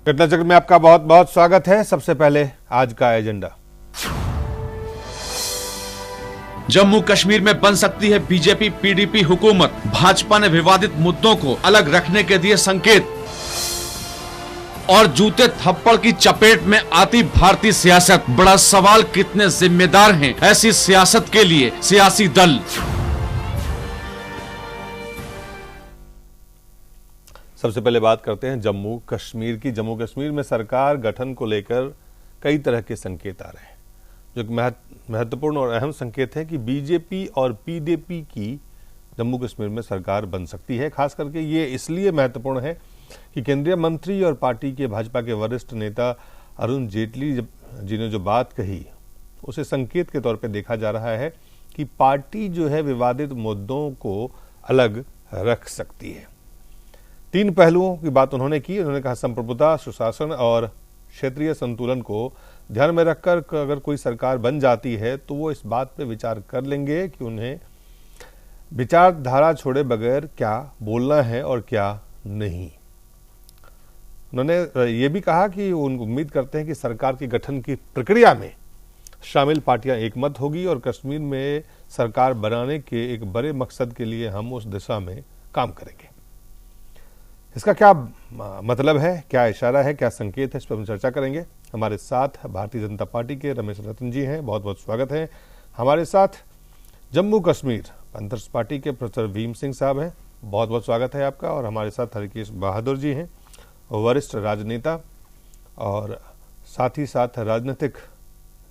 घटना चक्र में आपका बहुत बहुत स्वागत है। सबसे पहले आज का एजेंडा। जम्मू कश्मीर में बन सकती है बीजेपी पीडीपी हुकूमत। भाजपा ने विवादित मुद्दों को अलग रखने के दिए संकेत। और जूते थप्पड़ की चपेट में आती भारतीय सियासत। बड़ा सवाल, कितने जिम्मेदार हैं ऐसी सियासत के लिए सियासी दल। सबसे पहले बात करते हैं जम्मू कश्मीर की। जम्मू कश्मीर में सरकार गठन को लेकर कई तरह के संकेत आ रहे हैं। जो महत्वपूर्ण और अहम संकेत है कि बीजेपी और पीडीपी की जम्मू कश्मीर में सरकार बन सकती है। खास करके ये इसलिए महत्वपूर्ण है कि केंद्रीय मंत्री और पार्टी के भाजपा के वरिष्ठ नेता अरुण जेटली जी ने जो बात कही उसे संकेत के तौर पर देखा जा रहा है कि पार्टी जो है विवादित मुद्दों को अलग रख सकती है। तीन पहलुओं की बात उन्होंने की। उन्होंने कहा संप्रभुता, सुशासन और क्षेत्रीय संतुलन को ध्यान में रखकर अगर कोई सरकार बन जाती है तो वो इस बात पे विचार कर लेंगे कि उन्हें विचारधारा छोड़े बगैर क्या बोलना है और क्या नहीं। उन्होंने ये भी कहा कि उन उम्मीद करते हैं कि सरकार के गठन की प्रक्रिया में शामिल पार्टियां एकमत होगी और कश्मीर में सरकार बनाने के एक बड़े मकसद के लिए हम उस दिशा में काम करेंगे। इसका क्या मतलब है, क्या इशारा है, क्या संकेत है, इस पर हम चर्चा करेंगे। हमारे साथ भारतीय जनता पार्टी के रमेश रतन जी हैं, बहुत बहुत स्वागत है। हमारे साथ जम्मू कश्मीर पैंथर्स पार्टी के प्रोफेसर भीम सिंह साहब हैं, बहुत बहुत स्वागत है आपका। और हमारे साथ हरकेश बहादुर जी हैं, वरिष्ठ राजनेता और साथ ही साथ राजनीतिक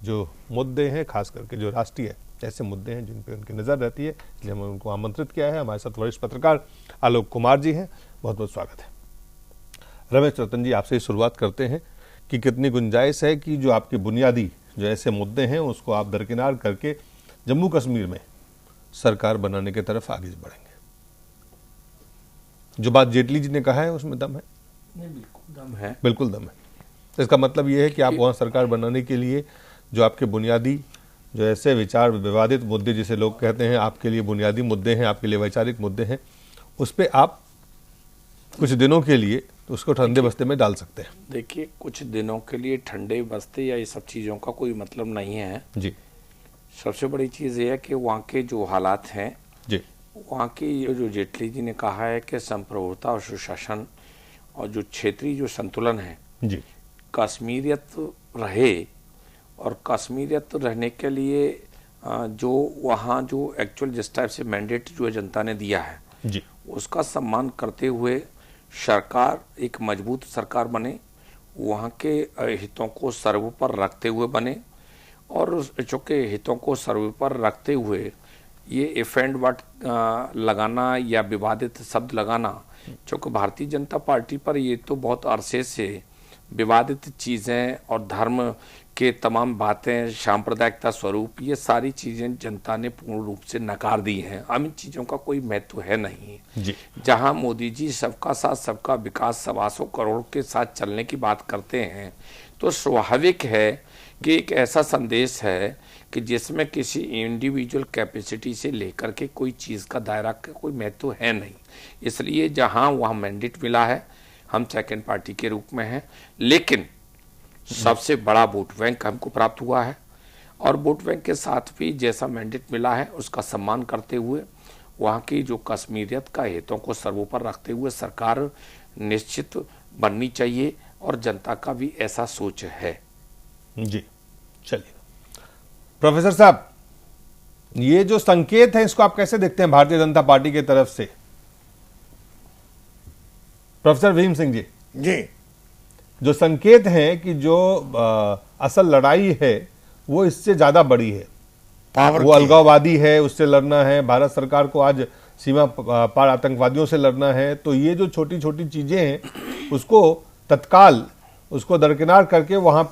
जो मुद्दे हैं, खास करके जो राष्ट्रीय ऐसे मुद्दे हैं जिन पर उनकी नज़र रहती है, इसलिए हमने उनको आमंत्रित किया है। हमारे साथ वरिष्ठ पत्रकार आलोक कुमार जी हैं, बहुत बहुत स्वागत है। रमेश रतन जी, आपसे शुरुआत करते हैं कि कितनी गुंजाइश है कि जो आपके बुनियादी जो ऐसे मुद्दे हैं उसको आप दरकिनार करके जम्मू कश्मीर में सरकार बनाने की तरफ आगे बढ़ेंगे। जो बात जेटली जी ने कहा है उसमें दम है? नहीं, बिल्कुल दम है। बिल्कुल दम है। तो इसका मतलब ये है कि आप वहाँ सरकार बनाने के लिए जो आपके बुनियादी जो ऐसे विचार विवादित मुद्दे जिसे लोग कहते हैं आपके लिए बुनियादी मुद्दे हैं, आपके लिए वैचारिक मुद्दे हैं, उस पर आप कुछ दिनों के लिए तो उसको ठंडे बस्ते में डाल सकते हैं। देखिए, कुछ दिनों के लिए ठंडे बस्ते या ये सब चीज़ों का कोई मतलब नहीं है जी। सबसे बड़ी चीज़ ये है कि वहाँ के जो हालात हैं जी, वहाँ की जो जेटली जी ने कहा है कि संप्रभुता और सुशासन और जो क्षेत्रीय जो संतुलन है जी, कश्मीरियत रहे। और कश्मीरियत रहने के लिए जो वहाँ जो एक्चुअल जिस टाइप से मैंडेट जो जनता ने दिया है जी, उसका सम्मान करते हुए सरकार एक मजबूत सरकार बने, वहाँ के हितों को सर्वोपरि रखते हुए बने। और चूँकि हितों को सर्वोपरि रखते हुए ये इफ एंड बट लगाना या विवादित शब्द लगाना, चूँकि भारतीय जनता पार्टी पर ये तो बहुत अरसे से विवादित चीज़ें और धर्म के तमाम बातें, सांप्रदायिकता स्वरूप, ये सारी चीज़ें जनता ने पूर्ण रूप से नकार दी हैं। अब इन चीज़ों का कोई महत्व है नहीं जी। जहां मोदी जी सबका साथ सबका विकास 125 करोड़ के साथ चलने की बात करते हैं तो स्वाभाविक है कि एक ऐसा संदेश है कि जिसमें किसी इंडिविजुअल कैपेसिटी से लेकर के कोई चीज़ का दायरा का कोई महत्व है नहीं। इसलिए जहां वहाँ मैंडेट मिला है, हम सेकेंड पार्टी के रूप में हैं, लेकिन सबसे बड़ा वोट बैंक हमको प्राप्त हुआ है। और वोट बैंक के साथ भी जैसा मैंडेट मिला है उसका सम्मान करते हुए वहाँ की जो कश्मीरियत का हितों को सर्वोपरि रखते हुए सरकार निश्चित बननी चाहिए और जनता का भी ऐसा सोच है। जी, चलिए प्रोफेसर साहब, ये जो संकेत है इसको आप कैसे देखते हैं भारतीय जनता पार्टी की तरफ से? प्रोफेसर भीम सिंह जी, जी, जो संकेत है कि जो असल लड़ाई है वो इससे ज्यादा बड़ी है, पावर वो अलगाववादी है, उससे लड़ना है, भारत सरकार को आज सीमा पार आतंकवादियों से लड़ना है। तो ये जो छोटी छोटी चीजें हैं उसको तत्काल उसको दरकिनार करके वहां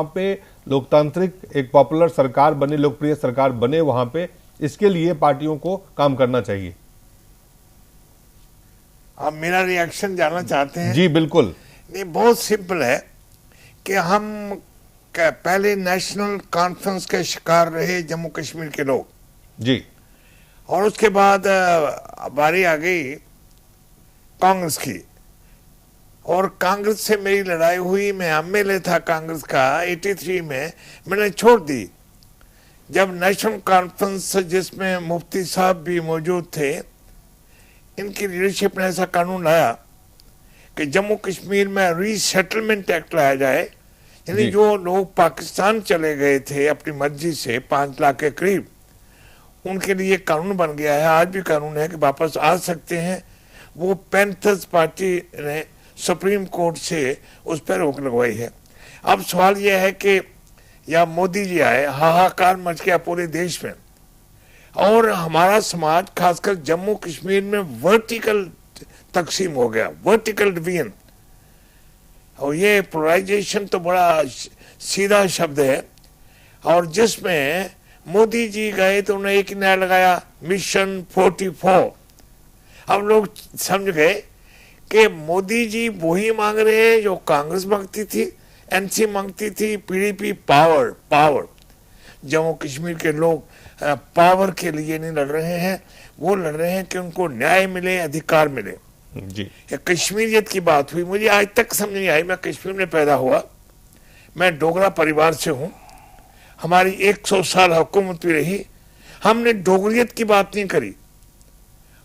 पे लोकतांत्रिक एक पॉपुलर सरकार बने, लोकप्रिय सरकार बने वहां पे, इसके लिए पार्टियों को काम करना चाहिए। आप मेरा रिएक्शन जानना चाहते हैं? जी बिल्कुल। नहीं, बहुत सिंपल है कि हम पहले नेशनल कॉन्फ्रेंस के शिकार रहे जम्मू कश्मीर के लोग जी, और उसके बाद बारी आ गई कांग्रेस की और कांग्रेस से मेरी लड़ाई हुई, मैं एमएलए था कांग्रेस का 83 में, मैंने छोड़ दी। जब नेशनल कॉन्फ्रेंस जिसमें मुफ्ती साहब भी मौजूद थे, इनकी लीडरशिप ने ऐसा कानून लाया कि जम्मू कश्मीर में रीसेटलमेंट एक्ट लाया जाए, यानी जो लोग पाकिस्तान चले गए थे अपनी मर्जी से 5 लाख के करीब, उनके लिए कानून बन गया है, आज भी कानून है कि वापस आ सकते हैं। वो पैंथर्स पार्टी ने सुप्रीम कोर्ट से उस पर रोक लगवाई है। अब सवाल यह है कि या मोदी जी आए, हाहाकार मच गया पूरे देश में, और हमारा समाज खासकर जम्मू कश्मीर में वर्टिकल तकसीम हो गया, वर्टिकल डिवीजन। और ये पोलराइजेशन तो बड़ा सीधा शब्द है, और जिसमें मोदी जी गए तो उन्होंने एक नया लगाया, मिशन 44। अब लोग समझ गए कि मोदी जी वही मांग रहे हैं जो कांग्रेस मांगती थी, एनसी मांगती थी, पीडीपी, पावर। जम्मू कश्मीर के लोग पावर के लिए नहीं लड़ रहे हैं, वो लड़ रहे हैं कि उनको न्याय मिले, अधिकार मिले जी। ये कश्मीरियत की बात हुई, मुझे आज तक समझ नहीं आई। मैं कश्मीर में पैदा हुआ, मैं डोगरा परिवार से हूँ, हमारी 100 साल हुकूमत भी रही, हमने डोगरियत की बात नहीं करी,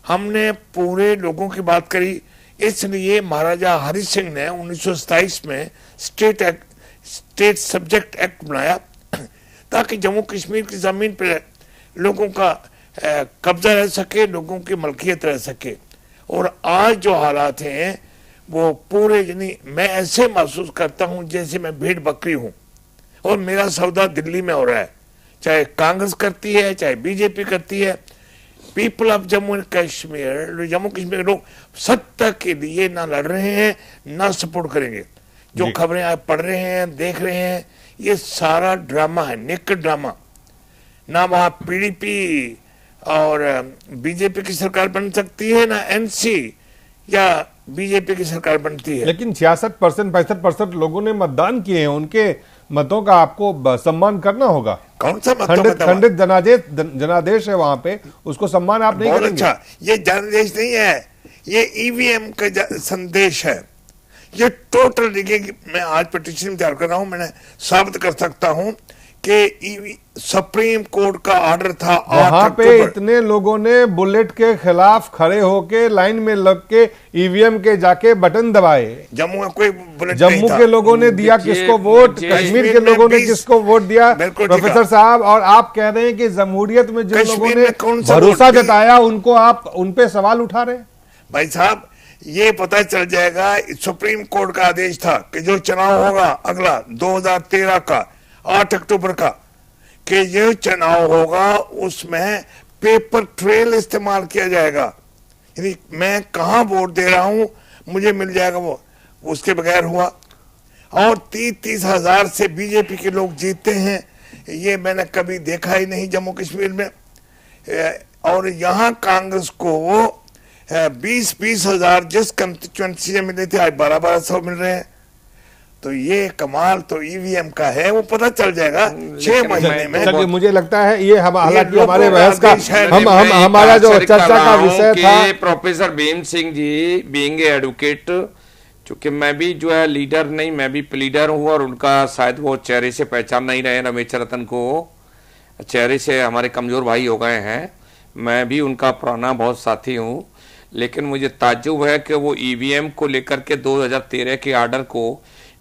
हमने पूरे लोगों की बात करी। इसलिए महाराजा हरि सिंह ने 1927 में स्टेट सब्जेक्ट एक्ट बनाया ताकि जम्मू कश्मीर की जमीन पर लोगों का कब्जा रह सके, लोगों की मलकियत रह सके। और आज जो हालात हैं वो पूरे, यानी मैं ऐसे महसूस करता हूं जैसे मैं भेड़ बकरी हूं और मेरा सौदा दिल्ली में हो रहा है, चाहे कांग्रेस करती है चाहे बीजेपी करती है। पीपल ऑफ जम्मू कश्मीर के लोग सत्ता के लिए ना लड़ रहे हैं ना सपोर्ट करेंगे। जो खबरें आप पढ़ रहे हैं, देख रहे हैं, ये सारा ड्रामा है, नेकेड ड्रामा। ना वहां पीडीपी और बीजेपी की सरकार बन सकती है, ना एनसी या बीजेपी की सरकार बनती है। लेकिन 66% 65% लोगों ने मतदान किए हैं, उनके मतों का आपको सम्मान करना होगा। कौन सा खंडित जनादेश है वहां पे, उसको सम्मान आप नहीं करेंगे? अच्छा, ये जनादेश नहीं है, ये ईवीएम का संदेश है, ये टोटल। देखिए मैं आज पिटीशन तैयार कर रहा हूं, मैंने साबित कर सकता हूं कि सुप्रीम कोर्ट का ऑर्डर था। वहां पे इतने लोगों ने बुलेट के खिलाफ खड़े होके लाइन में लग के ईवीएम के जाके बटन दबाए। जम्मू में कोई बुलेट जम्मू के लोगों ने दिया किसको वोट, कश्मीर के लोगों ने किसको वोट दिया? प्रोफेसर साहब, और आप कह रहे हैं कि जमहूरियत में जिन लोगों ने भरोसा जताया उनको आप उन पे सवाल उठा रहे हैं। भाई साहब, ये पता चल जाएगा, सुप्रीम कोर्ट का आदेश था कि जो चुनाव होगा अगला 2013 का 8 अक्टूबर का, कि ये चुनाव होगा उसमें पेपर ट्रेल इस्तेमाल किया जाएगा, यानी मैं कहां वोट दे रहा हूं मुझे मिल जाएगा वो। उसके बगैर हुआ, और 30-30 हजार से बीजेपी के लोग जीतते हैं, ये मैंने कभी देखा ही नहीं जम्मू कश्मीर में। और यहां कांग्रेस को 20-20 हजार जिस कंस्टिट्यूएंसी से मिले थे आज 1200 मिल रहे हैं। तो ये कमाल तो ईवीएम का है, वो पता चल जाएगा 6 महीने में। चलिए, मुझे लगता है ये हालांकि हमारे बहस का हमारा जो चर्चा का विषय था। Professor Bhim Singh ji being advocate, चूंकि मैं भी जो है लीडर नहीं, मैं भी प्लीडर हूँ, और उनका शायद वो चेहरे से पहचान नहीं रहे, रमेश रतन को चेहरे से हमारे कमजोर भाई हो गए हैं। मैं भी उनका पुराना बहुत साथी हूँ, लेकिन मुझे ताज्जुब है कि वो ईवीएम को लेकर के 2013 के आर्डर को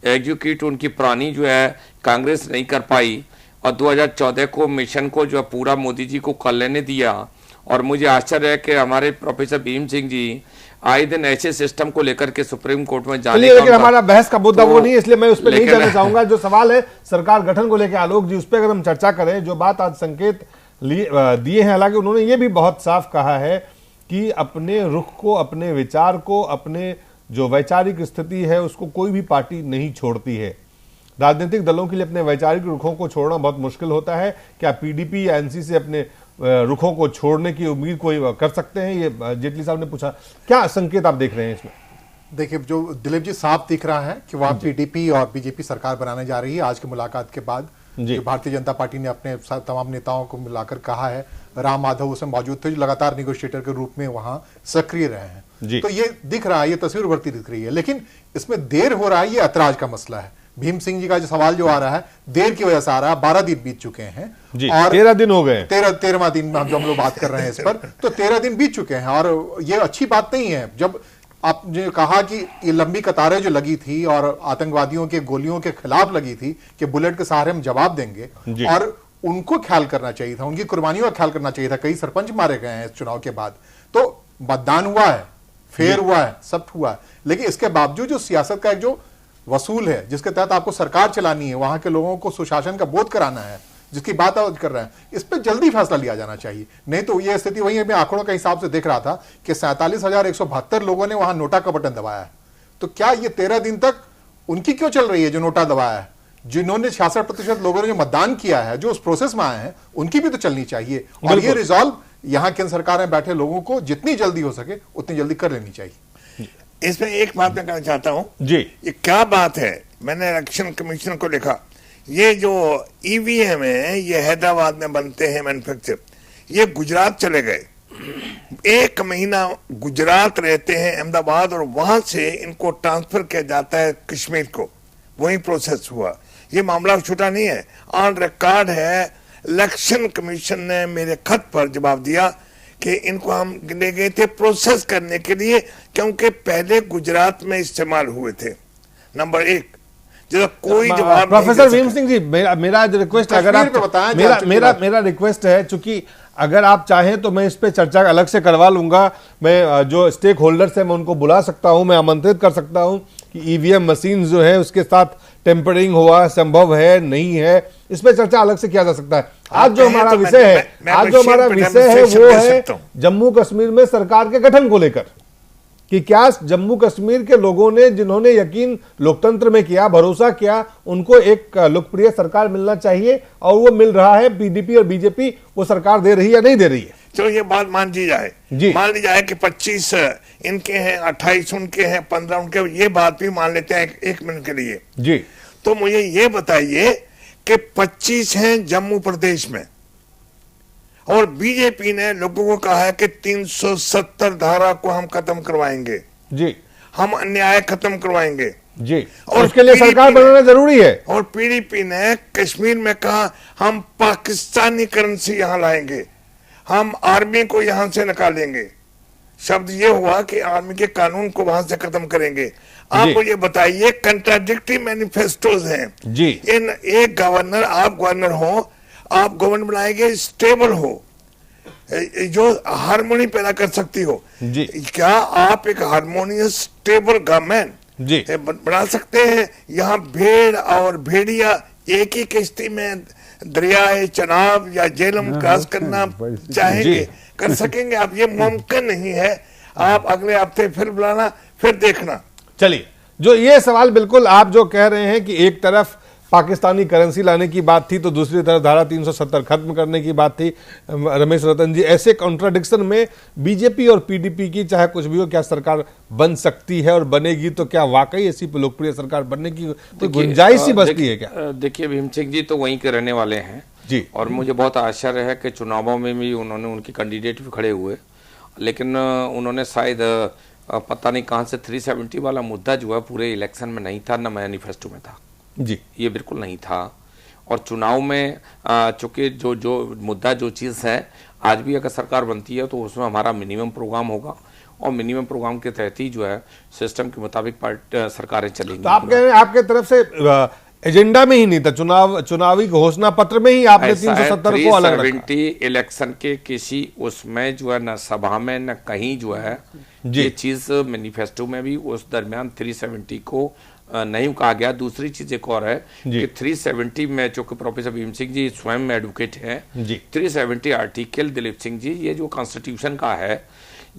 एग्जीक्यूट उनकी पुरानी जो है कांग्रेस नहीं कर पाई, और 2014 को मिशन को जो है पूरा मोदी जी को कर लेने दिया। और मुझे आश्चर्य है कि हमारे प्रोफेसर भीम सिंह जी आए दिन ऐसे सिस्टम को लेकर के सुप्रीम कोर्ट में जाने का, लेकिन हमारा बहस का मुद्दा वो नहीं है, इसलिए मैं उस पर नहीं जाना चाहूंगा। जो सवाल है सरकार गठन को लेकर आलोक जी, उस पर अगर हम चर्चा करें, जो बात आज संकेत दिए हैं, हालांकि उन्होंने ये भी बहुत साफ कहा है कि अपने रुख को, अपने विचार को, अपने जो वैचारिक स्थिति है उसको कोई भी पार्टी नहीं छोड़ती है। राजनीतिक दलों के लिए अपने वैचारिक रुखों को छोड़ना बहुत मुश्किल होता है। क्या पीडीपी या एनसी से अपने रुखों को छोड़ने की उम्मीद कोई कर सकते हैं? ये जेटली साहब ने पूछा, क्या संकेत आप देख रहे हैं इसमें? देखिए, जो दिलीप जी साफ दिख रहा है कि वहां पीडीपी और बीजेपी सरकार बनाने जा रही है आज की मुलाकात के बाद। जी। जो भारतीय जनता पार्टी ने अपने तमाम नेताओं को मिलाकर कहा है, राम माधव उसमें मौजूद थे जो लगातार निगोशिएटर के रूप में वहां सक्रिय रहे हैं। तो ये दिख रहा है, ये तस्वीर उभरती दिख रही है, लेकिन इसमें देर हो रहा है, ये ऐतराज का मसला है। भीम सिंह जी का जो सवाल जो आ रहा है, देर की वजह से आ रहा है। 12 दिन बीत चुके हैं और 13 दिन हो गए, 13वां दिन में हम लोग बात कर रहे हैं इस पर, तो 13 दिन बीत चुके हैं और ये अच्छी बात नहीं है। जब आपने कहा कि ये लंबी कतारें जो लगी थी और आतंकवादियों के गोलियों के खिलाफ लगी थी कि बुलेट के सहारे हम जवाब देंगे, और उनको ख्याल करना चाहिए था, उनकी कुर्बानियों का ख्याल करना चाहिए था। कई सरपंच मारे गए हैं इस चुनाव के बाद, तो मतदान हुआ है, फेयर हुआ है, सब हुआ है, लेकिन इसके बावजूद जो सियासत का एक जो वसूल है जिसके तहत आपको सरकार चलानी है, वहां के लोगों को सुशासन का बोध कराना है, जिसकी बात आप कर रहे हैं, इस पर जल्दी फैसला लिया जाना चाहिए। नहीं तो ये स्थिति वही है, मैं आंकड़ों के हिसाब से देख रहा था कि 47,172 लोगों ने वहां नोटा का बटन दबाया है। तो क्या ये 13 दिन तक उनकी क्यों चल रही है जो नोटा दबाया है? जिन्होंने 66% लोगों ने जो मतदान किया है, जो उस प्रोसेस में आए हैं, उनकी भी तो चलनी चाहिए। और ये रिजॉल्व यहाँ केंद्र सरकार में बैठे लोगों को जितनी जल्दी हो सके उतनी जल्दी कर लेनी चाहिए। इसमें एक बात मैं कहना चाहता हूं जी, ये क्या बात है, मैंने इलेक्शन कमीशन को लिखा, ये जो ईवीएम है ये हैदराबाद में बनते हैं मैन्युफैक्चर, ये गुजरात चले गए, 1 महीना गुजरात रहते हैं अहमदाबाद, और वहां से इनको ट्रांसफर किया जाता है कश्मीर को, वही प्रोसेस हुआ। ये मामला छूटा नहीं है, ऑन रिकॉर्ड है। इलेक्शन कमीशन ने मेरे खत पर जवाब दिया कि इनको हम ले गए थे प्रोसेस करने के लिए, क्योंकि पहले गुजरात में इस्तेमाल हुए थे। नंबर 1, जब कोई जवाब प्रोफेसर भीम सिंह जी, मेरा रिक्वेस्ट है, अगर आप मेरा रिक्वेस्ट है, चूंकि अगर आप चाहें तो मैं इस पे चर्चा अलग से करवा लूंगा। मैं जो स्टेक होल्डर्स है मैं उनको बुला सकता हूं, मैं आमंत्रित कर सकता हूं कि ईवीएम मशीन जो है उसके साथ टेम्परिंग हुआ संभव है नहीं है, इस पे चर्चा अलग से किया जा सकता है। आज जो हमारा विषय है, आज जो हमारा विषय है वो है जम्मू कश्मीर में सरकार के गठन को लेकर, कि क्या जम्मू कश्मीर के लोगों ने, जिन्होंने यकीन लोकतंत्र में किया, भरोसा किया, उनको एक लोकप्रिय सरकार मिलना चाहिए, और वो मिल रहा है। पीडीपी और बीजेपी वो सरकार दे रही है या नहीं दे रही है? चलो ये बात मान ली जाए, मान ली जाए कि 25 इनके हैं, 28 उनके हैं, 15 उनके, ये बात भी मान लेते हैं एक मिनट के लिए जी। तो मुझे ये बताइए कि 25 हैं जम्मू प्रदेश में, और बीजेपी ने लोगों को कहा है कि 370 धारा को हम खत्म करवाएंगे जी, हम अन्याय खत्म करवाएंगे जी, और उसके लिए सरकार बनाना जरूरी है। और पीडीपी ने कश्मीर में कहा हम पाकिस्तानी करेंसी यहां लाएंगे, हम आर्मी को यहां से निकालेंगे। शब्द ये हुआ कि आर्मी के कानून को वहां से खत्म करेंगे। आप मुझे बताइए, कंट्राडिक्टरी मैनिफेस्टोज हैं जी। इन एक गवर्नर, आप गवर्नर हो, आप गवर्नमेंट बनाएंगे स्टेबल हो, जो हार्मोनी पैदा कर सकती हो जी। क्या आप एक हार्मोनियस स्टेबल गवर्नमेंट जी बना सकते हैं? यहाँ भेड़ और भेड़िया एक ही किश्ती में दरियाए चनाब या झेलम क्रॉस करना चाहेंगे, कर सकेंगे आप? ये मुमकिन नहीं है। आप अगले हफ्ते फिर बुलाना, फिर देखना। चलिए, जो ये सवाल बिल्कुल आप जो कह रहे हैं कि एक तरफ पाकिस्तानी करेंसी लाने की बात थी तो दूसरी तरफ धारा 370 खत्म करने की बात थी, रमेश रतन जी, ऐसे कॉन्ट्राडिक्शन में बीजेपी और पीडीपी की चाहे कुछ भी हो, क्या सरकार बन सकती है? और बनेगी तो क्या वाकई ऐसी लोकप्रिय सरकार बनने की तो गुंजाइश ही बचती है क्या? देखिए, भीम सिंह जी तो वहीं के रहने वाले हैं जी, और मुझे बहुत आश्चर्य है कि चुनावों में भी उन्होंने उनके कैंडिडेट भी खड़े हुए, लेकिन उन्होंने शायद पता नहीं कहाँ से 370 वाला मुद्दा जो है पूरे इलेक्शन में नहीं था, न मैनिफेस्टो में था जी, ये बिल्कुल नहीं था। और चुनाव में चूंकि जो मुद्दा, जो चीज़ है, आज भी अगर सरकार बनती है तो उसमें हमारा मिनिमम प्रोग्राम होगा, और मिनिमम प्रोग्राम के तहत ही जो है सिस्टम के मुताबिक सरकारें चलेंगी। तो आप कह रहे हैं आपके तरफ से एजेंडा में ही नहीं था, चुनावी घोषणा पत्र में ही आपने 370 को अलग रखा। 370 इलेक्शन के किसी उसमें जो है न सभा में न कहीं जो है ये चीज मैनिफेस्टो में भी उस दरमियान 370 को नहीं कहा गया। दूसरी चीज एक और है कि 370 में, चूंकि प्रोफेसर भीम सिंह जी स्वयं एडवोकेट हैं, 370 आर्टिकल दिलीप सिंह जी, ये जो कॉन्स्टिट्यूशन का है,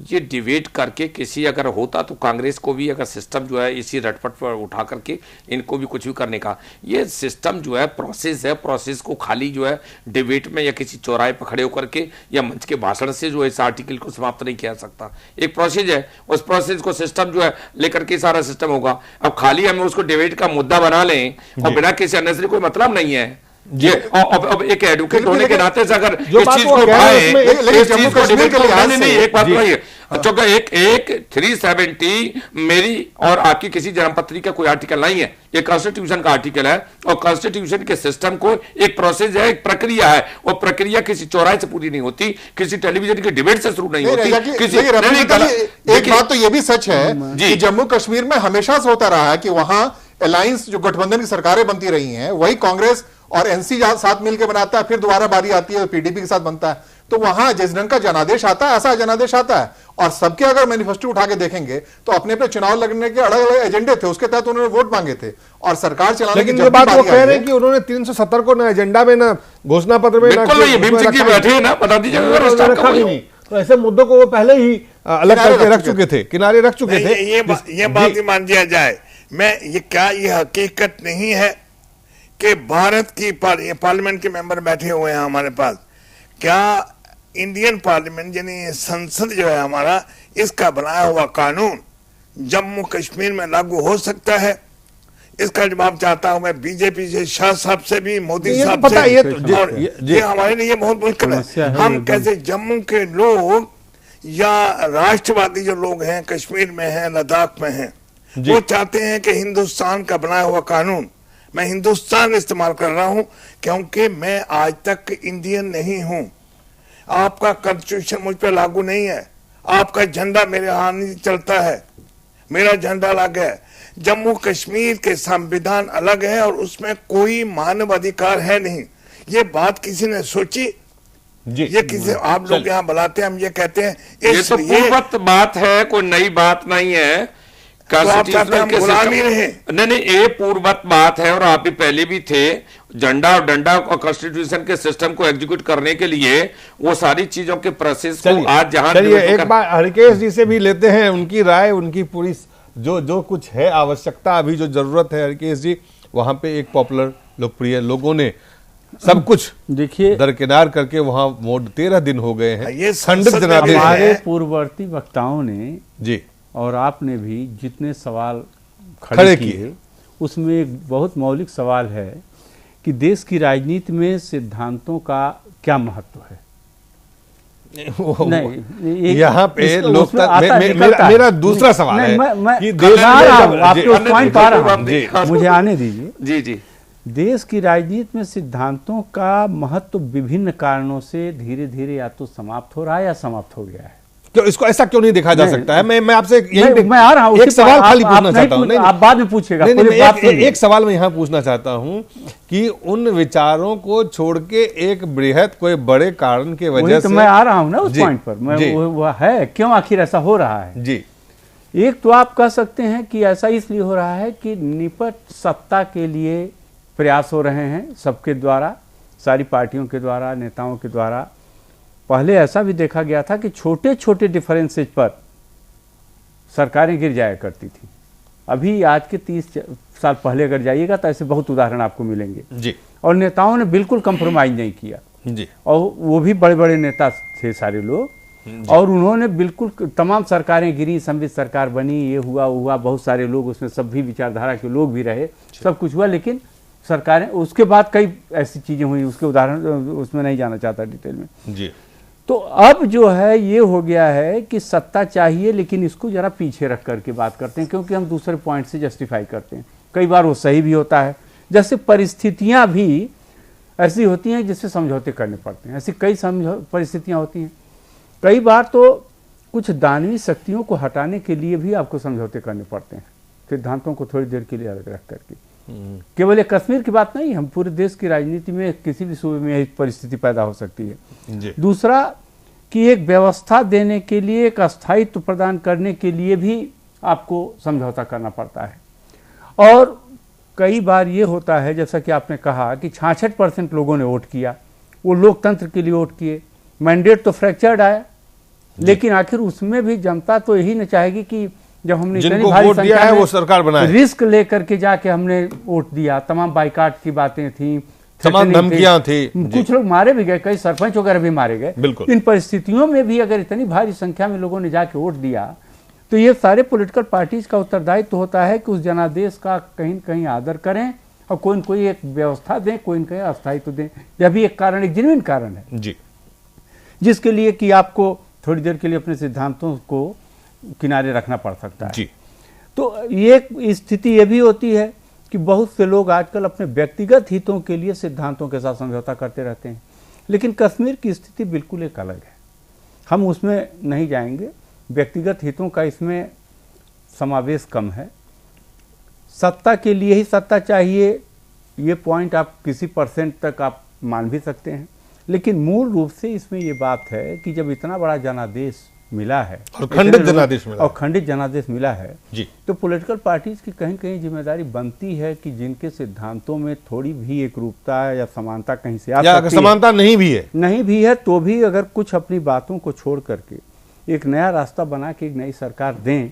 ये डिबेट करके किसी अगर होता तो कांग्रेस को भी अगर सिस्टम जो है इसी रटपट पर उठा करके इनको भी कुछ भी करने का, ये सिस्टम जो है प्रोसेस है, प्रोसेस को खाली जो है डिबेट में या किसी चौराहे पर खड़े होकर के या मंच के भाषण से जो है इस आर्टिकल को समाप्त नहीं किया सकता। एक प्रोसेस है, उस प्रोसेस को सिस्टम जो है लेकर के सारा सिस्टम होगा। अब खाली हमें उसको डिबेट का मुद्दा बना लें और बिना किसी अननेसेसरी, कोई मतलब नहीं है। ये अब एक एडवोकेट होने के नाते से अगर जो इस बात चीज वो को कह रहे हैं उठाएं, उसमें लेकिन इस जम्मू चीज को कश्मीर के डिबेट लिहाज नहीं, से- एक बात जी। बताइए, क्योंकि एक 370 मेरी और आपकी किसी जन्मपत्री का कोई आर्टिकल नहीं है, ये कॉन्स्टिट्यूशन का आर्टिकल है, और कॉन्स्टिट्यूशन के सिस्टम को एक प्रोसेस है, एक प्रक्रिया है, और प्रक्रिया किसी चौराहे से पूरी नहीं होती, किसी टेलीविजन के डिबेट से शुरू नहीं होती, किसी एक बात तो ये भी सच है जी। कि जम्मू कश्मीर में हमेशा से होता रहा है कि वहां अलायंस जो गठबंधन की सरकारें बनती रही हैं, वही कांग्रेस और एनसी साथ मिलकर बनाता है, फिर दोबारा बारी आती है पीडीपी के साथ बनता है। तो वहां जिस ढंग का जनादेश आता है, ऐसा जनादेश आता है। और सबके अगर मैनिफेस्टो उठा के देखेंगे तो अपने पे चुनाव लड़ने के अलग अलग एजेंडे थे, उसके तहत उन्होंने वोट मांगे थे और सरकार चलाने लेकिन की ये जब बात भी वो बारी कह आई रहे है, हैं कि उन्होंने 370 को ना एजेंडा में, ना घोषणा पत्र में, बिल्कुल नहीं, भीम सिंह जी बैठे हैं ना, बता दीजिए अगर उन्होंने स्टार्ट रखा कब ही हुआ। नहीं। तो ऐसे मुद्दों को वो पहले ही अलग किनारे करके रख रख चुके थे, किनारे रख चुके नहीं, थे। ये बात ही मान लिया जाए। ये हकीकत नहीं है कि भारत की पार्लियामेंट के मेंबर बैठे हुए हैं हमारे पास, क्या इंडियन पार्लियामेंट यानी संसद जो है हमारा, इसका बनाया हुआ कानून जम्मू कश्मीर में लागू हो सकता है? इसका जवाब चाहता हूं मैं बीजेपी से, शाह साहब से भी, मोदी ये तो साहब पता से। है, ये और ये हमारे लिए बहुत मुश्किल है। हम कैसे जम्मू के लोग या राष्ट्रवादी जो लोग हैं कश्मीर में हैं, लद्दाख में हैं, वो चाहते हैं कि हिंदुस्तान का बनाया हुआ कानून, मैं हिंदुस्तान इस्तेमाल कर रहा हूं क्योंकि मैं आज तक इंडियन नहीं हूं। आपका कॉन्स्टिट्यूशन मुझ पर लागू नहीं है, आपका झंडा मेरे यहाँ नहीं चलता है, मेरा झंडा अलग है। जम्मू कश्मीर के संविधान अलग है और उसमें कोई मानव अधिकार है नहीं। ये बात किसी ने सोची? जी, ये किसी, आप लोग यहाँ बुलाते हैं, हम ये कहते हैं ये तो पूर्वत बात है, कोई नई बात नहीं है। आप चाहते हैं हम गुलाम ही रहे? नहीं, ये पूर्वत बात है और आप भी पहले भी थे। झंडा और डंडा और कॉन्स्टिट्यूशन के सिस्टम को एग्जीक्यूट करने के लिए वो सारी चीजों के प्रोसेस को आज जहां चलिए एक बार हरकेश जी से भी लेते हैं उनकी राय, उनकी पूरी जो कुछ है आवश्यकता, अभी जो जरूरत है हरकेश जी, वहां पे एक पॉपुलर लोकप्रिय लोगों ने सब कुछ देखिए दरकिनार करके वहां वोट 13 दिन हो गए हैं, ये खंडित संसद में जनादेश हमारे है। पूर्ववर्ती वक्ताओं ने जी और आपने भी जितने सवाल खड़े खड़े किए। किए, उसमें एक बहुत मौलिक सवाल है कि देश की राजनीति में सिद्धांतों का क्या महत्व है। नहीं, यहाँ पे उसमें लोकतंत्र आता निकलता है। मेरा दूसरा सवाल नहीं, है मैं कि मैं आ रहा हूं, आपके जी, उस पॉइंट पर आ रहा हूं। जी। मुझे आने दीजिए। जी जी देश की राजनीति में सिद्धांतों का महत्व विभिन्न कारणों से धीरे धीरे या तो समाप्त हो रहा है या समाप्त हो गया है। क्यों इसको ऐसा क्यों नहीं देखा जा नहीं, सकता है? मैं आपसे मैं आ रहा हूं, एक उसी सवाल पर खाली आप पूछना नहीं चाहता हूं। पूछ- आप बाद में पूछिएगा, नहीं, पूरी बात सुनिए। एक सवाल मैं यहाँ पूछना चाहता हूं कि उन विचारों को छोड़ के एक बृहद कोई बड़े कारण के वजह वही तो से मैं आ रहा हूं ना उस जी, पॉइंट पर। मैं जी। वो है क्यों आखिर ऐसा हो रहा है। जी एक तो आप कह सकते हैं कि ऐसा इसलिए हो रहा है कि निपट सत्ता के लिए प्रयास हो रहे हैं सबके द्वारा, सारी पार्टियों के द्वारा, नेताओं के द्वारा। पहले ऐसा भी देखा गया था कि छोटे छोटे डिफरेंसेज पर सरकारें गिर जाया करती थी। अभी आज के 30 साल पहले अगर जाइएगा तो ऐसे बहुत उदाहरण आपको मिलेंगे। जी और नेताओं ने बिल्कुल कंप्रोमाइज नहीं किया, जी और वो भी बड़े बड़े नेता थे सारे लोग, और उन्होंने बिल्कुल तमाम सरकारें गिरी, संवित सरकार बनी, ये हुआ वो हुआ, बहुत सारे लोग उसमें सब भी विचारधारा के लोग भी रहे, सब कुछ हुआ, लेकिन सरकारें उसके बाद कई ऐसी चीजें हुई, उसके उदाहरण उसमें नहीं जाना चाहता डिटेल में। जी तो अब जो है ये हो गया है कि सत्ता चाहिए, लेकिन इसको जरा पीछे रख करके बात करते हैं, क्योंकि हम दूसरे पॉइंट से जस्टिफाई करते हैं। कई बार वो सही भी होता है, जैसे परिस्थितियां भी ऐसी होती हैं जिससे समझौते करने पड़ते हैं। ऐसी कई परिस्थितियां होती हैं। कई बार तो कुछ दानवी शक्तियों को हटाने के लिए भी आपको समझौते करने पड़ते हैं, सिद्धांतों को थोड़ी देर के लिए अलग रख करके। केवल एक कश्मीर की बात नहीं, हम पूरे देश की राजनीति में किसी भी सूबे में यही परिस्थिति पैदा हो सकती है। जी दूसरा कि एक व्यवस्था देने के लिए, एक अस्थायित्व प्रदान करने के लिए भी आपको समझौता करना पड़ता है। और कई बार ये होता है, जैसा कि आपने कहा कि 66% लोगों ने वोट किया, वो लोकतंत्र के लिए वोट किए, मैंडेट तो फ्रैक्चर्ड आया, लेकिन आखिर उसमें भी जनता तो यही न चाहेगी कि जब हमने जिनको वोट दिया है वो सरकार बनाए, रिस्क लेकर के जाके हमने वोट दिया। तमाम बाइकाट की बातें थी, तमाम धमकियां थी, कुछ लोग मारे भी गए, कई सरपंच वगैरह भी मारे गए। बिल्कुल। इन परिस्थितियों में भी अगर इतनी भारी संख्या में लोगों ने जाके वोट दिया, तो ये सारे पॉलिटिकल पार्टीज का उत्तरदायित्व होता है कि उस जनादेश का कहीं न कहीं आदर करें और कोई न कोई एक व्यवस्था दें, कोई न कोई अस्थायित्व दें। यह भी एक कारण, एक जेन्युइन कारण है जी, जिसके लिए कि आपको थोड़ी देर के लिए अपने सिद्धांतों को किनारे रखना पड़ सकता है। जी। तो ये स्थिति ये भी होती है कि बहुत से लोग आजकल अपने व्यक्तिगत हितों के लिए सिद्धांतों के साथ समझौता करते रहते हैं, लेकिन कश्मीर की स्थिति बिल्कुल एक अलग है। हम उसमें नहीं जाएंगे, व्यक्तिगत हितों का इसमें समावेश कम है। सत्ता के लिए ही सत्ता चाहिए, ये पॉइंट आप किसी % तक आप मान भी सकते हैं, लेकिन मूल रूप से इसमें ये बात है कि जब इतना बड़ा जनादेश मिला है और खंडित जनादेश मिला, और खंडित जनादेश मिला है जी, तो पॉलिटिकल पार्टीज की कहीं कहीं जिम्मेदारी बनती है कि जिनके सिद्धांतों में थोड़ी भी एकरूपता या समानता कहीं से आ या सकती है, समानता नहीं भी है तो भी अगर कुछ अपनी बातों को छोड़ करके एक नया रास्ता बना के एक नई सरकार दें